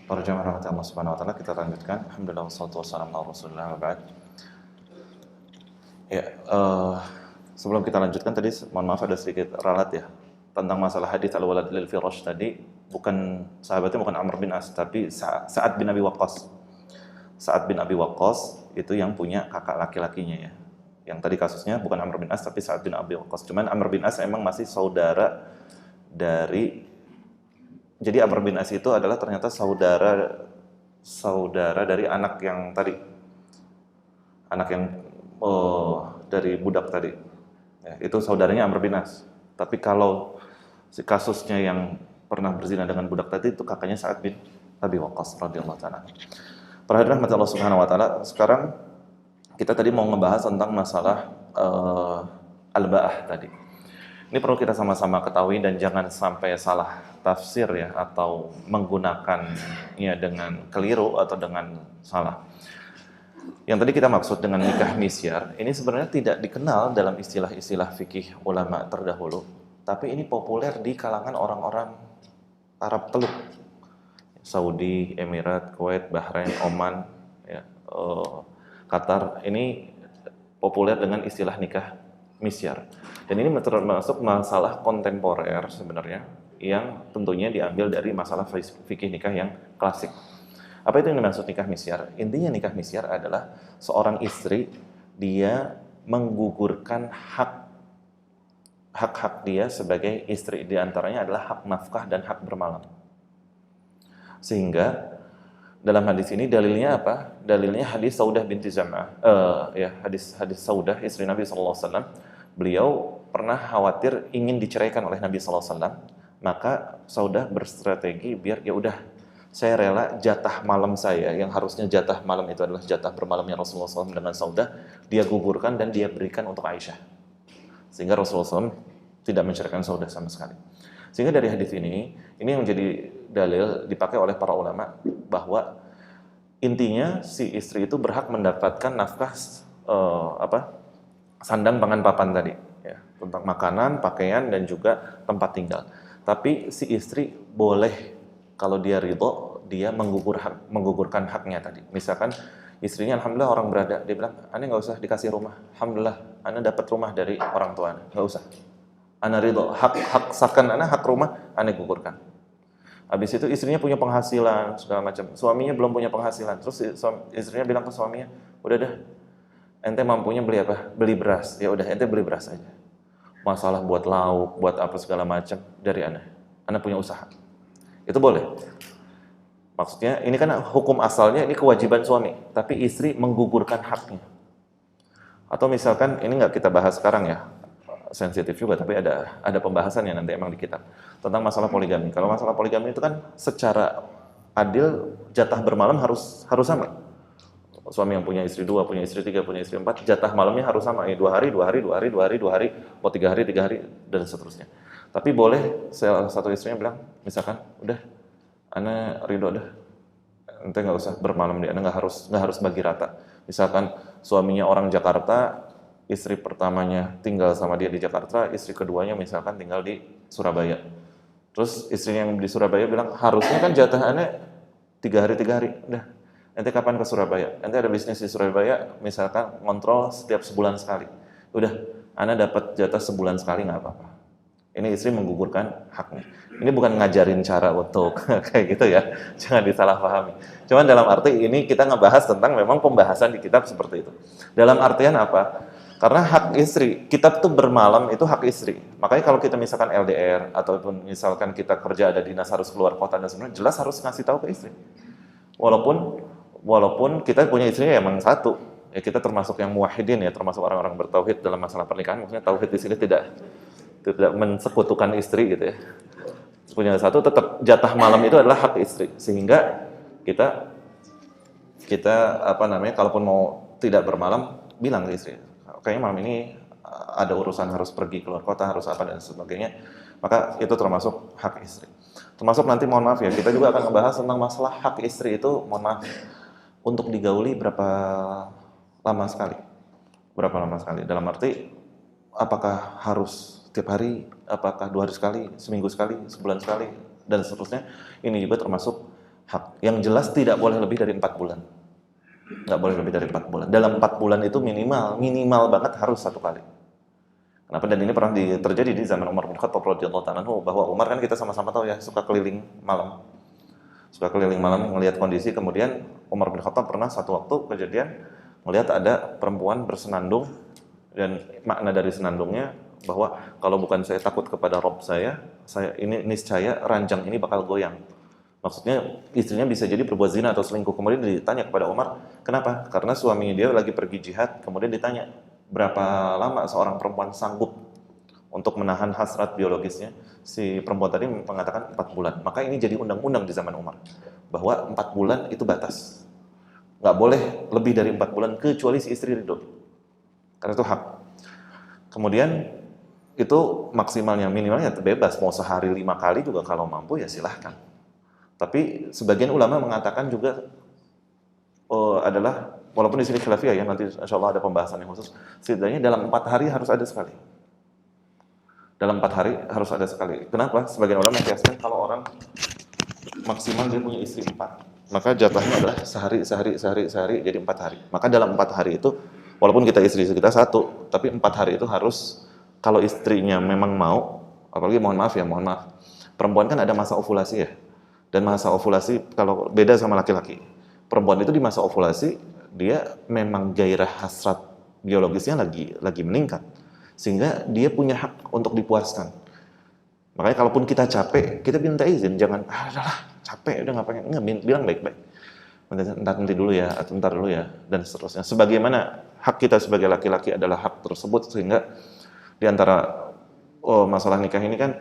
Para jamaah rahmat Allah Subhanahu wa taala, kita lanjutkan. Alhamdulillah wassalatu wassalamu ala Rasulillah wa ba'd. Ya, sebelum kita lanjutkan tadi mohon maaf ada sedikit ralat ya tentang masalah hadis al-walad lil firash tadi. Bukan sahabatnya bukan Amr bin As tapi Sa'ad bin Abi Waqqas. Sa'ad bin Abi Waqqas itu yang punya kakak laki-lakinya ya. Yang tadi kasusnya bukan Amr bin As tapi Sa'ad bin Abi Waqqas. Cuman Amr bin As emang masih saudara dari, jadi Amr bin As itu adalah ternyata saudara dari anak yang tadi, anak yang dari budak tadi. Ya, itu saudaranya Amr bin As. Tapi kalau si kasusnya yang pernah berzina dengan budak tadi itu kakaknya Sa'ad bin Abi Waqqas radhiyallahu taala. Para hadirin rahmat Allah Subhanahu wa taala, sekarang kita tadi mau ngebahas tentang masalah al-ba'ah tadi. Ini perlu kita sama-sama ketahui dan jangan sampai salah tafsir ya, atau menggunakannya dengan keliru atau dengan salah. Yang tadi kita maksud dengan nikah misyar, ini sebenarnya tidak dikenal dalam istilah-istilah fikih ulama terdahulu, tapi ini populer di kalangan orang-orang Arab Teluk. Saudi, Emirat, Kuwait, Bahrain, Oman, ya, Qatar, ini populer dengan istilah nikah misyar. Dan ini termasuk masalah kontemporer sebenarnya, yang tentunya diambil dari masalah fikih nikah yang klasik. Apa itu yang dimaksud nikah misyar? Intinya nikah misyar adalah seorang istri, dia menggugurkan hak-hak dia sebagai istri. Di antaranya adalah hak nafkah dan hak bermalam. Sehingga dalam hadis ini dalilnya apa? Dalilnya hadis Saudah binti Zam'ah. Hadis Saudah istri Nabi SAW. Beliau pernah khawatir ingin diceraikan oleh Nabi SAW. Maka Saudah berstrategi biar ya udah, saya rela jatah malam saya, yang harusnya jatah malam itu adalah jatah bermalamnya Rasulullah SAW dengan Saudah, dia gugurkan dan dia berikan untuk Aisyah. Sehingga Rasulullah SAW tidak menceraikan Saudah sama sekali. Sehingga dari hadis ini yang menjadi dalil dipakai oleh para ulama bahwa intinya si istri itu berhak mendapatkan nafkah sandang pangan papan tadi, ya, tentang makanan, pakaian dan juga tempat tinggal. Tapi si istri boleh, kalau dia ridho, dia menggugurkan haknya tadi. Misalkan istrinya alhamdulillah orang berada, dia bilang, "Ane nggak usah dikasih rumah. Alhamdulillah, Ane dapat rumah dari orang tua Ane. Nggak usah. Ane ridho, hak sakan Ane, hak rumah Ane gugurkan." Habis itu istrinya punya penghasilan segala macam, suaminya belum punya penghasilan. Terus istrinya bilang ke suaminya, "Udah dah, ente mampunya beli apa? Beli beras. Ya udah, ente beli beras aja. Masalah buat lauk, buat apa segala macam dari Ane punya usaha." Itu boleh. Maksudnya ini kan hukum asalnya ini kewajiban suami, tapi istri menggugurkan haknya. Atau misalkan ini nggak kita bahas sekarang ya, sensitif juga, tapi ada pembahasannya nanti emang di kitab tentang masalah poligami. Kalau masalah poligami itu kan secara adil jatah bermalam harus sama. Suami yang punya istri 2, punya istri 3, punya istri 4, jatah malamnya harus sama. 2 hari, 2 hari, 2 hari, 2 hari, 2 hari, mau 3 hari, 3 hari, dan seterusnya. Tapi boleh salah satu istrinya bilang, misalkan, udah, Ane ridho dah, ente nggak usah bermalam di Ane, nggak harus bagi rata. Misalkan suaminya orang Jakarta, istri pertamanya tinggal sama dia di Jakarta, istri keduanya misalkan tinggal di Surabaya. Terus istrinya yang di Surabaya bilang, harusnya kan jatah Ane 3 hari, 3 hari, udah, ente kapan ke Surabaya? Ente ada bisnis di Surabaya, misalkan ngontrol setiap sebulan sekali. Udah, Ane dapat jatah sebulan sekali nggak apa-apa. Ini istri menggugurkan haknya. Ini bukan ngajarin cara untuk kayak gitu ya, jangan disalahpahami. Cuman dalam arti ini kita ngebahas tentang memang pembahasan di kitab seperti itu. Dalam artian apa? Karena hak istri, kitab tuh bermalam itu hak istri. Makanya kalau kita misalkan LDR ataupun misalkan kita kerja ada dinas harus keluar kota dan sebenarnya jelas harus ngasih tahu ke istri. Walaupun kita punya istrinya emang satu, ya kita termasuk yang muwahhidin ya, termasuk orang-orang bertauhid dalam masalah pernikahan. Maksudnya tauhid di sini tidak mensekutukan istri gitu ya. Punya satu, tetap jatah malam itu adalah hak istri. Sehingga kita kalaupun mau tidak bermalam, bilang ke istri, kayaknya malam ini ada urusan harus pergi keluar kota, harus apa dan sebagainya. Maka itu termasuk hak istri. Termasuk nanti mohon maaf ya, kita juga akan membahas tentang masalah hak istri itu, mohon maaf, untuk digauli berapa lama sekali. Berapa lama sekali. Dalam arti apakah harus tiap hari, apakah 2 hari sekali, seminggu sekali, sebulan sekali, dan seterusnya. Ini juga termasuk hak. Yang jelas tidak boleh lebih dari 4 bulan. Nggak boleh lebih dari 4 bulan. Dalam 4 bulan itu minimal banget harus 1 kali. Kenapa? Dan ini pernah terjadi di zaman Umar bin Khattab radhiyallahu ta'ala anhu, bahwa Umar kan kita sama-sama tahu ya, suka keliling malam. Suka keliling malam melihat kondisi. Kemudian Umar bin Khattab pernah satu waktu kejadian melihat ada perempuan bersenandung Dan makna dari senandungnya bahwa kalau bukan saya takut kepada Rob saya ini niscaya ranjang ini bakal goyang. Maksudnya istrinya bisa jadi berbuat zina atau selingkuh. Kemudian ditanya kepada Umar, kenapa? Karena suami dia lagi pergi jihad. Kemudian ditanya, berapa lama seorang perempuan sanggup untuk menahan hasrat biologisnya? Si perempuan tadi mengatakan 4 bulan. Maka ini jadi undang-undang di zaman Umar, bahwa 4 bulan itu batas. Nggak boleh lebih dari 4 bulan kecuali si istri ridho. Karena itu hak. Kemudian itu maksimalnya, minimalnya bebas. Mau sehari 5 kali juga kalau mampu ya silahkan. Tapi sebagian ulama mengatakan juga adalah, walaupun di sini khilafiyah ya, nanti insya Allah ada pembahasan yang khusus, setidaknya dalam 4 hari harus ada sekali. Dalam 4 hari harus ada sekali. Kenapa? Sebagian ulama mengkiaskan kalau orang maksimal dia punya istri 4, maka jatahnya adalah sehari, jadi 4 hari. Maka dalam 4 hari itu, walaupun kita istri kita 1, tapi 4 hari itu harus, kalau istrinya memang mau, apalagi mohon maaf, perempuan kan ada masa ovulasi ya, dan masa ovulasi kalau beda sama laki-laki. Perempuan itu di masa ovulasi, dia memang gairah hasrat biologisnya lagi meningkat, sehingga dia punya hak untuk dipuaskan. Makanya kalaupun kita capek, kita minta izin, jangan udahlah capek, udah nggak pengen, bilang baik-baik, nanti dulu ya, atau ntar dulu ya, dan seterusnya. Sebagaimana hak kita sebagai laki-laki adalah hak tersebut, sehingga di antara masalah nikah ini kan,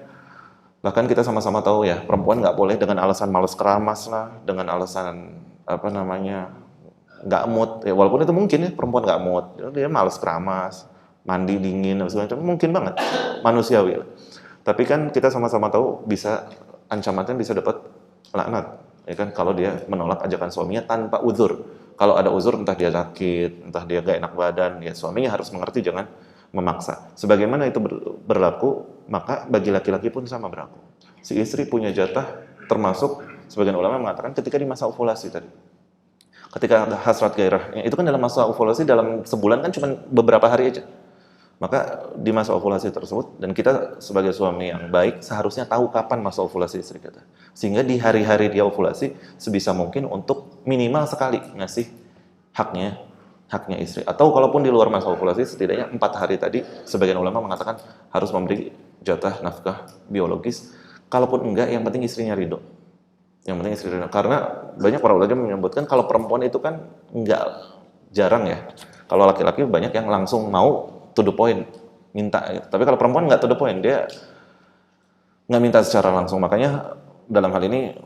bahkan kita sama-sama tahu ya, perempuan nggak boleh dengan alasan malas keramas lah, dengan alasan nggak mood, ya walaupun itu mungkin ya, perempuan nggak mood, dia malas keramas, mandi dingin, mungkin banget, manusiawi. Tapi kan kita sama-sama tahu ancamannya bisa dapat laknat, ya kan, kalau dia menolak ajakan suaminya tanpa uzur. Kalau ada uzur, entah dia sakit, entah dia gak enak badan, ya suaminya harus mengerti, jangan memaksa. Sebagaimana itu berlaku, maka bagi laki-laki pun sama berlaku. Si istri punya jatah, termasuk sebagian ulama mengatakan ketika di masa ovulasi tadi. Ketika hasrat gairah, itu kan dalam masa ovulasi, dalam sebulan kan cuma beberapa hari aja. Maka di masa ovulasi tersebut, dan kita sebagai suami yang baik seharusnya tahu kapan masa ovulasi istri kita, sehingga di hari-hari dia ovulasi sebisa mungkin untuk minimal sekali ngasih haknya istri. Atau kalaupun di luar masa ovulasi, setidaknya 4 hari tadi sebagian ulama mengatakan harus memberi jatah nafkah biologis. Kalaupun enggak, yang penting istrinya ridho. Yang penting istri ridho. Karena banyak para ulama menyebutkan kalau perempuan itu kan jarang ya. Kalau laki-laki banyak yang langsung mau to the point, minta. Tapi kalau perempuan nggak to the point, dia nggak minta secara langsung. Makanya dalam hal ini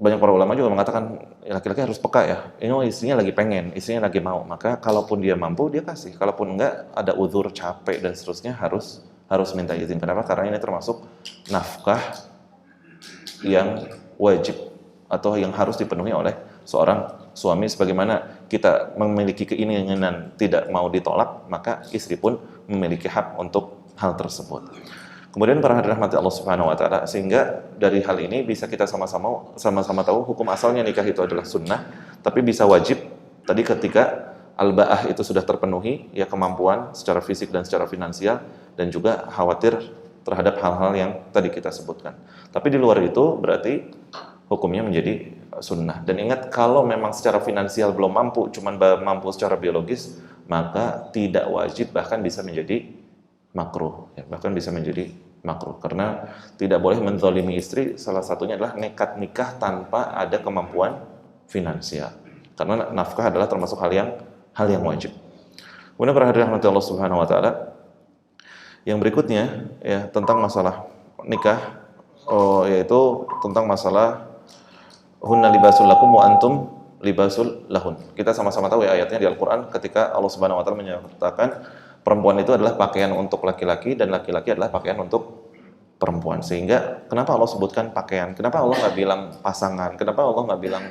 banyak para ulama juga mengatakan laki-laki harus peka ya. Ini istrinya lagi pengen, istrinya lagi mau. Maka kalaupun dia mampu, dia kasih. Kalaupun enggak, ada uzur, capek dan seterusnya, harus minta izin. Kenapa? Karena ini termasuk nafkah yang wajib atau yang harus dipenuhi oleh seorang suami. Sebagaimana kita memiliki keinginan tidak mau ditolak, maka istri pun memiliki hak untuk hal tersebut. Kemudian para hadirin rahmati Allah Subhanahu wa taala, sehingga dari hal ini bisa kita sama-sama tahu hukum asalnya nikah itu adalah sunnah, tapi bisa wajib tadi ketika al-ba'ah itu sudah terpenuhi, ya kemampuan secara fisik dan secara finansial, dan juga khawatir terhadap hal-hal yang tadi kita sebutkan. Tapi di luar itu berarti hukumnya menjadi sunnah. Dan ingat, kalau memang secara finansial belum mampu, cuman mampu secara biologis, maka tidak wajib, bahkan bisa menjadi makruh, ya, karena tidak boleh menzalimi istri. Salah satunya adalah nekat nikah tanpa ada kemampuan finansial, karena nafkah adalah termasuk hal yang wajib. Kemudian para hadirin Allah Subhanahu wa taala, yang berikutnya ya tentang masalah nikah, yaitu tentang masalah hunna libasul lakum wa antum libasul lahun. Kita sama-sama tahu ya ayatnya di Al-Qur'an, ketika Allah Subhanahu wa taala menyatakan perempuan itu adalah pakaian untuk laki-laki dan laki-laki adalah pakaian untuk perempuan. Sehingga kenapa Allah sebutkan pakaian? Kenapa Allah nggak bilang pasangan? Kenapa Allah nggak bilang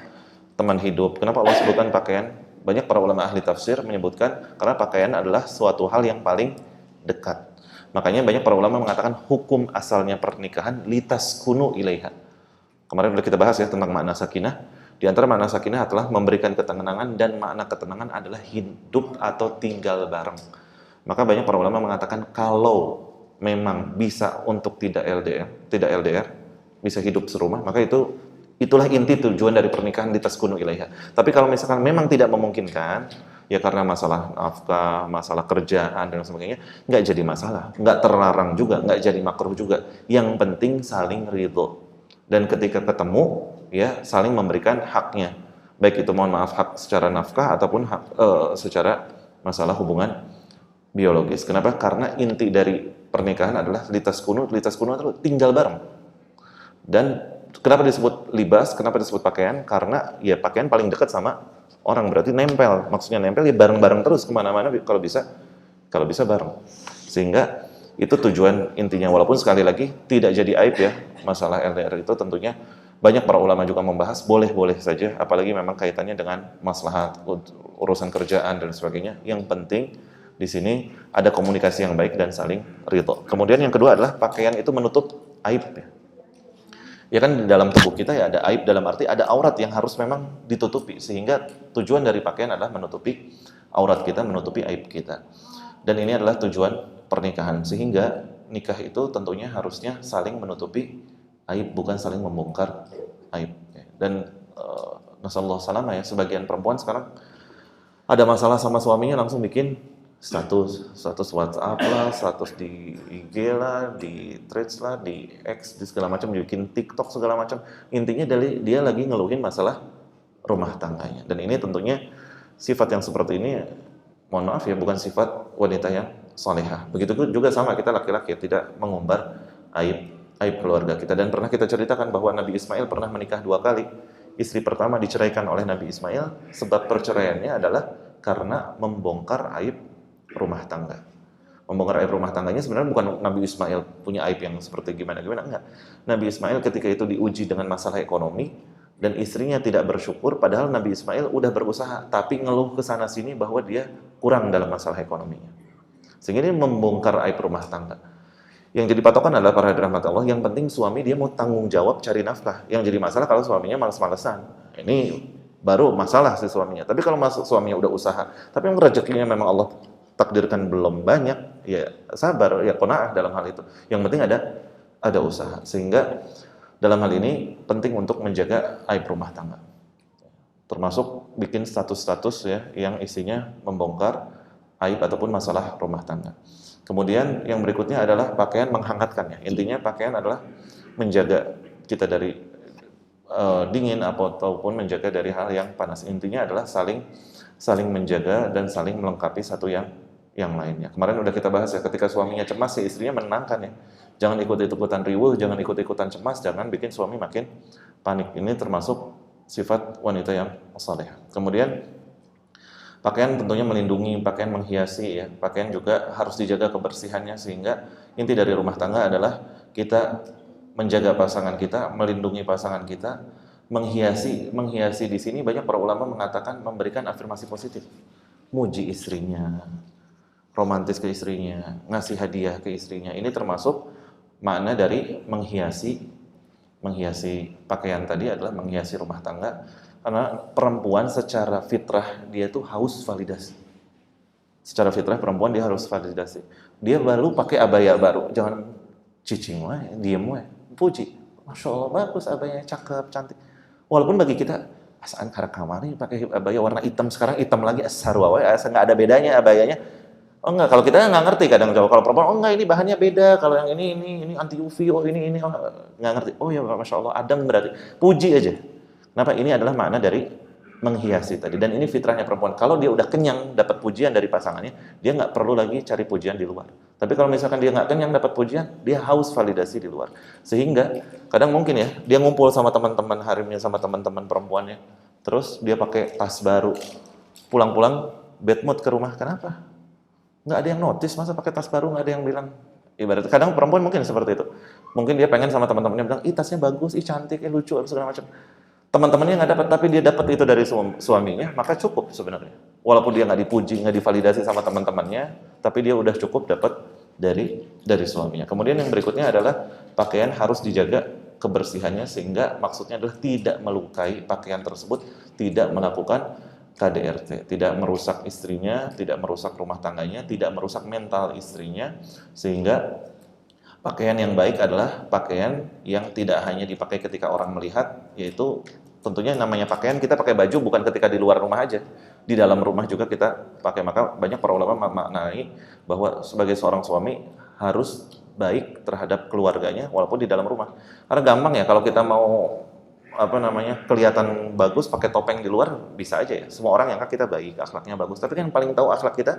teman hidup? Kenapa Allah sebutkan pakaian? Banyak para ulama ahli tafsir menyebutkan karena pakaian adalah suatu hal yang paling dekat. Makanya banyak para ulama mengatakan hukum asalnya pernikahan litaskunu ilaiha. Kemarin sudah kita bahas ya tentang makna sakinah. Di antara makna sakinah adalah memberikan ketenangan, dan makna ketenangan adalah hidup atau tinggal bareng. Maka banyak para ulama mengatakan kalau memang bisa untuk tidak LDR, bisa hidup serumah, maka itulah inti tujuan dari pernikahan litaskunu ilaiha. Tapi kalau misalkan memang tidak memungkinkan, ya karena masalah nafkah, masalah kerjaan dan sebagainya, nggak jadi masalah, nggak terlarang juga, nggak jadi makruh juga. Yang penting saling ridho. Dan ketika ketemu, ya saling memberikan haknya. Baik itu mohon maaf hak secara nafkah ataupun hak secara masalah hubungan biologis. Kenapa? Karena inti dari pernikahan adalah litas kuno itu tinggal bareng. Dan kenapa disebut libas? Kenapa disebut pakaian? Karena ya pakaian paling dekat sama orang, berarti nempel. Maksudnya nempel ya bareng-bareng terus kemana-mana kalau bisa bareng. Sehingga itu tujuan intinya. Walaupun sekali lagi tidak jadi aib ya masalah LDR itu, tentunya banyak para ulama juga membahas boleh-boleh saja, apalagi memang kaitannya dengan maslahat urusan kerjaan dan sebagainya. Yang penting di sini ada komunikasi yang baik dan saling ridho. Kemudian yang kedua adalah pakaian itu menutup aib ya. Ya kan di dalam tubuh kita ya ada aib, dalam arti ada aurat yang harus memang ditutupi, sehingga tujuan dari pakaian adalah menutupi aurat kita, menutupi aib kita. Dan ini adalah tujuan pernikahan, sehingga nikah itu tentunya harusnya saling menutupi aib, bukan saling membongkar aib. Dan nasallahu salama ya, sebagian perempuan sekarang ada masalah sama suaminya langsung bikin status WhatsApp lah, status di IG lah, di Threads lah, di X, di segala macam, bikin TikTok segala macam. Intinya dia lagi ngeluhin masalah rumah tangganya. Dan ini tentunya sifat yang seperti ini, mohon maaf ya, bukan sifat wanita yang salehah. Begitu juga sama kita laki-laki, tidak mengumbar aib keluarga kita. Dan pernah kita ceritakan bahwa Nabi Ismail pernah menikah 2 kali. Istri pertama diceraikan oleh Nabi Ismail, sebab perceraiannya adalah karena membongkar aib rumah tangga. Membongkar aib rumah tangganya sebenarnya bukan Nabi Ismail punya aib yang seperti gimana-gimana, enggak. Nabi Ismail ketika itu diuji dengan masalah ekonomi dan istrinya tidak bersyukur, padahal Nabi Ismail udah berusaha, tapi ngeluh ke sana sini bahwa dia kurang dalam masalah ekonominya. Sehingga dia membongkar aib rumah tangga. Yang jadi patokan adalah para hadirin rahmat Allah, yang penting suami dia mau tanggung jawab cari nafkah. Yang jadi masalah kalau suaminya malas-malesan. Ini baru masalah si suaminya. Tapi kalau suaminya udah usaha, tapi rezekinya memang Allah takdirkan belum banyak, ya sabar, ya qanaah dalam hal itu. Yang penting ada usaha. Sehingga dalam hal ini penting untuk menjaga aib rumah tangga. Termasuk bikin status-status ya yang isinya membongkar aib ataupun masalah rumah tangga. Kemudian yang berikutnya adalah pakaian menghangatkan ya. Intinya pakaian adalah menjaga kita dari dingin ataupun menjaga dari hal yang panas. Intinya adalah saling menjaga dan saling melengkapi satu yang lainnya. Kemarin udah kita bahas ya, ketika suaminya cemas ya istrinya menenangkan ya. Jangan ikut-ikutan riweuh, jangan ikut-ikutan cemas, jangan bikin suami makin panik. Ini termasuk sifat wanita yang salehah. Kemudian pakaian tentunya melindungi, pakaian menghiasi ya. Pakaian juga harus dijaga kebersihannya, sehingga inti dari rumah tangga adalah kita menjaga pasangan kita, melindungi pasangan kita, menghiasi di sini banyak para ulama mengatakan memberikan afirmasi positif. Muji istrinya, romantis ke istrinya, ngasih hadiah ke istrinya. Ini termasuk makna dari menghiasi pakaian tadi adalah menghiasi rumah tangga. Karena perempuan secara fitrah dia tuh haus validasi. Secara fitrah perempuan dia harus validasi. Dia baru pakai abaya baru, jangan cicing wae, diem wae, puji. Masya Allah bagus abayanya, cakep, cantik. Walaupun bagi kita asaan karena kamari pakai abaya warna hitam, sekarang hitam lagi sarwa wae, asa nggak ada bedanya abayanya. Oh enggak, kalau kita nggak ngerti kadang kalau perempuan, oh enggak ini bahannya beda, kalau yang ini anti UV, oh ini oh, nggak ngerti. Oh ya Masya Allah, adem berarti. Puji aja. Kenapa? Ini adalah makna dari menghiasi tadi. Dan ini fitrahnya perempuan. Kalau dia udah kenyang dapat pujian dari pasangannya, dia nggak perlu lagi cari pujian di luar. Tapi kalau misalkan dia nggak kenyang dapat pujian, dia haus validasi di luar. Sehingga kadang mungkin ya, dia ngumpul sama teman-teman harimnya, sama teman-teman perempuannya. Terus dia pakai tas baru. Pulang-pulang bad mood ke rumah. Kenapa? Nggak ada yang notice, masa pakai tas baru nggak ada yang bilang. Ibarat kadang perempuan mungkin seperti itu. Mungkin dia pengen sama teman-temannya bilang, ih tasnya bagus, ih cantik, ih lucu, segala macam. Teman-temannya nggak dapat, tapi dia dapat itu dari suaminya, maka cukup sebenarnya. Walaupun dia nggak dipuji, nggak divalidasi sama teman-temannya, tapi dia udah cukup dapat dari suaminya. Kemudian yang berikutnya adalah pakaian harus dijaga kebersihannya, sehingga maksudnya adalah tidak melukai pakaian tersebut, tidak melakukan KDRT, tidak merusak istrinya, tidak merusak rumah tangganya, tidak merusak mental istrinya, sehingga pakaian yang baik adalah pakaian yang tidak hanya dipakai ketika orang melihat, yaitu tentunya namanya pakaian, kita pakai baju bukan ketika di luar rumah aja, di dalam rumah juga kita pakai. Maka banyak para ulama memaknai bahwa sebagai seorang suami harus baik terhadap keluarganya walaupun di dalam rumah. Karena gampang ya kalau kita mau kelihatan bagus pakai topeng di luar, bisa aja ya. Semua orang yang kita baik, akhlaknya bagus. Tapi kan yang paling tahu akhlak kita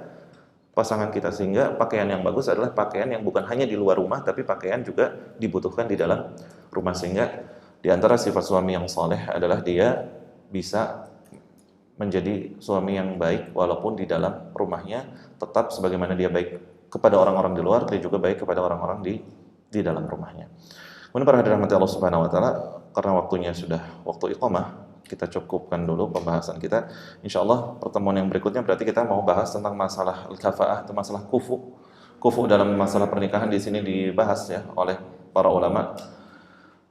pasangan kita, sehingga pakaian yang bagus adalah pakaian yang bukan hanya di luar rumah, tapi pakaian juga dibutuhkan di dalam rumah. Sehingga di antara sifat suami yang soleh adalah dia bisa menjadi suami yang baik walaupun di dalam rumahnya tetap sebagaimana dia baik kepada orang-orang di luar, dia juga baik kepada orang-orang di dalam rumahnya. Kemudian para hadirin rahmati Allah Subhanahu wa taala, karena waktunya sudah waktu iqamah, kita cukupkan dulu pembahasan kita. Insyaallah pertemuan yang berikutnya berarti kita mau bahas tentang masalah al-kafaah atau masalah kufu. Kufu dalam masalah pernikahan di sini dibahas ya oleh para ulama.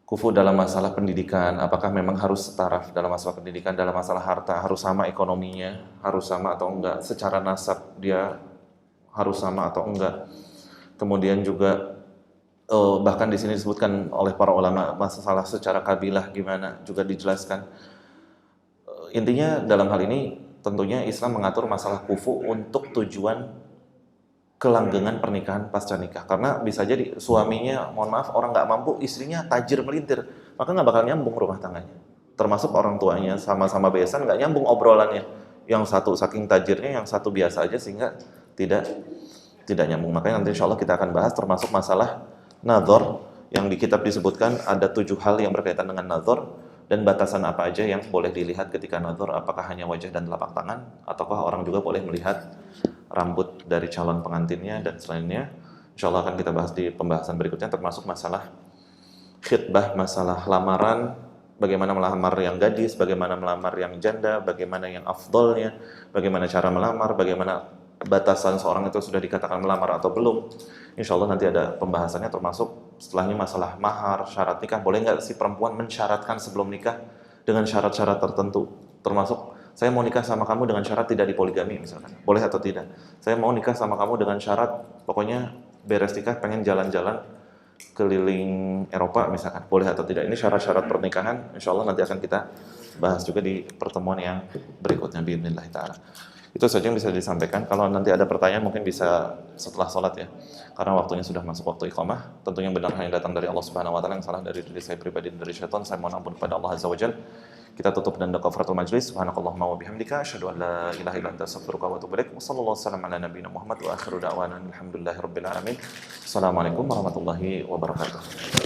Kufu dalam masalah pendidikan, apakah memang harus setara dalam masalah pendidikan, dalam masalah harta harus sama ekonominya, harus sama atau enggak, secara nasab dia harus sama atau enggak. Kemudian juga bahkan di sini disebutkan oleh para ulama masalah secara kabilah gimana juga dijelaskan. Intinya dalam hal ini tentunya Islam mengatur masalah kufu untuk tujuan kelanggengan pernikahan pasca nikah. Karena bisa jadi suaminya, mohon maaf, orang nggak mampu, istrinya tajir melintir, maka nggak bakal nyambung rumah tangganya. Termasuk orang tuanya sama-sama besan, nggak nyambung obrolannya. Yang satu saking tajirnya, yang satu biasa aja, sehingga tidak nyambung. Makanya nanti insya Allah kita akan bahas termasuk masalah nadhor, yang di kitab disebutkan ada 7 hal yang berkaitan dengan nadhor, dan batasan apa aja yang boleh dilihat ketika nadhor, apakah hanya wajah dan telapak tangan, ataukah orang juga boleh melihat rambut dari calon pengantinnya dan selainnya. Insya Allah akan kita bahas di pembahasan berikutnya, termasuk masalah khitbah, masalah lamaran, bagaimana melamar yang gadis, bagaimana melamar yang janda, bagaimana yang afdolnya, bagaimana cara melamar, bagaimana batasan seorang itu sudah dikatakan melamar atau belum. Insya Allah nanti ada pembahasannya, termasuk setelahnya masalah mahar, syarat nikah. Boleh nggak si perempuan mensyaratkan sebelum nikah dengan syarat-syarat tertentu, termasuk saya mau nikah sama kamu dengan syarat tidak dipoligami misalkan, boleh atau tidak? Saya mau nikah sama kamu dengan syarat pokoknya beres nikah pengen jalan-jalan keliling Eropa misalkan, boleh atau tidak? Ini syarat-syarat pernikahan, insya Allah nanti akan kita bahas juga di pertemuan yang berikutnya biidznillah ta'ala. Itu saja yang bisa disampaikan. Kalau nanti ada pertanyaan mungkin bisa setelah sholat ya, karena waktunya sudah masuk waktu iqamah. Tentunya yang benar hanya datang dari Allah Subhanahu wa taala, yang salah dari diri saya pribadi dan dari syaitan. Saya mohon ampun kepada Allah Azza wa Jalla. Kita tutup dengan kafaratul majlis. Subhanakallahumma wa bihamdika asyhadu an la ilaha illa anta astaghfiruka wa atubu ilaik. Wassallallahu wasallam ala nabiyyina Muhammad wa akhiru da'wana alhamdulillahirabbil alamin. Assalamualaikum warahmatullahi wabarakatuh.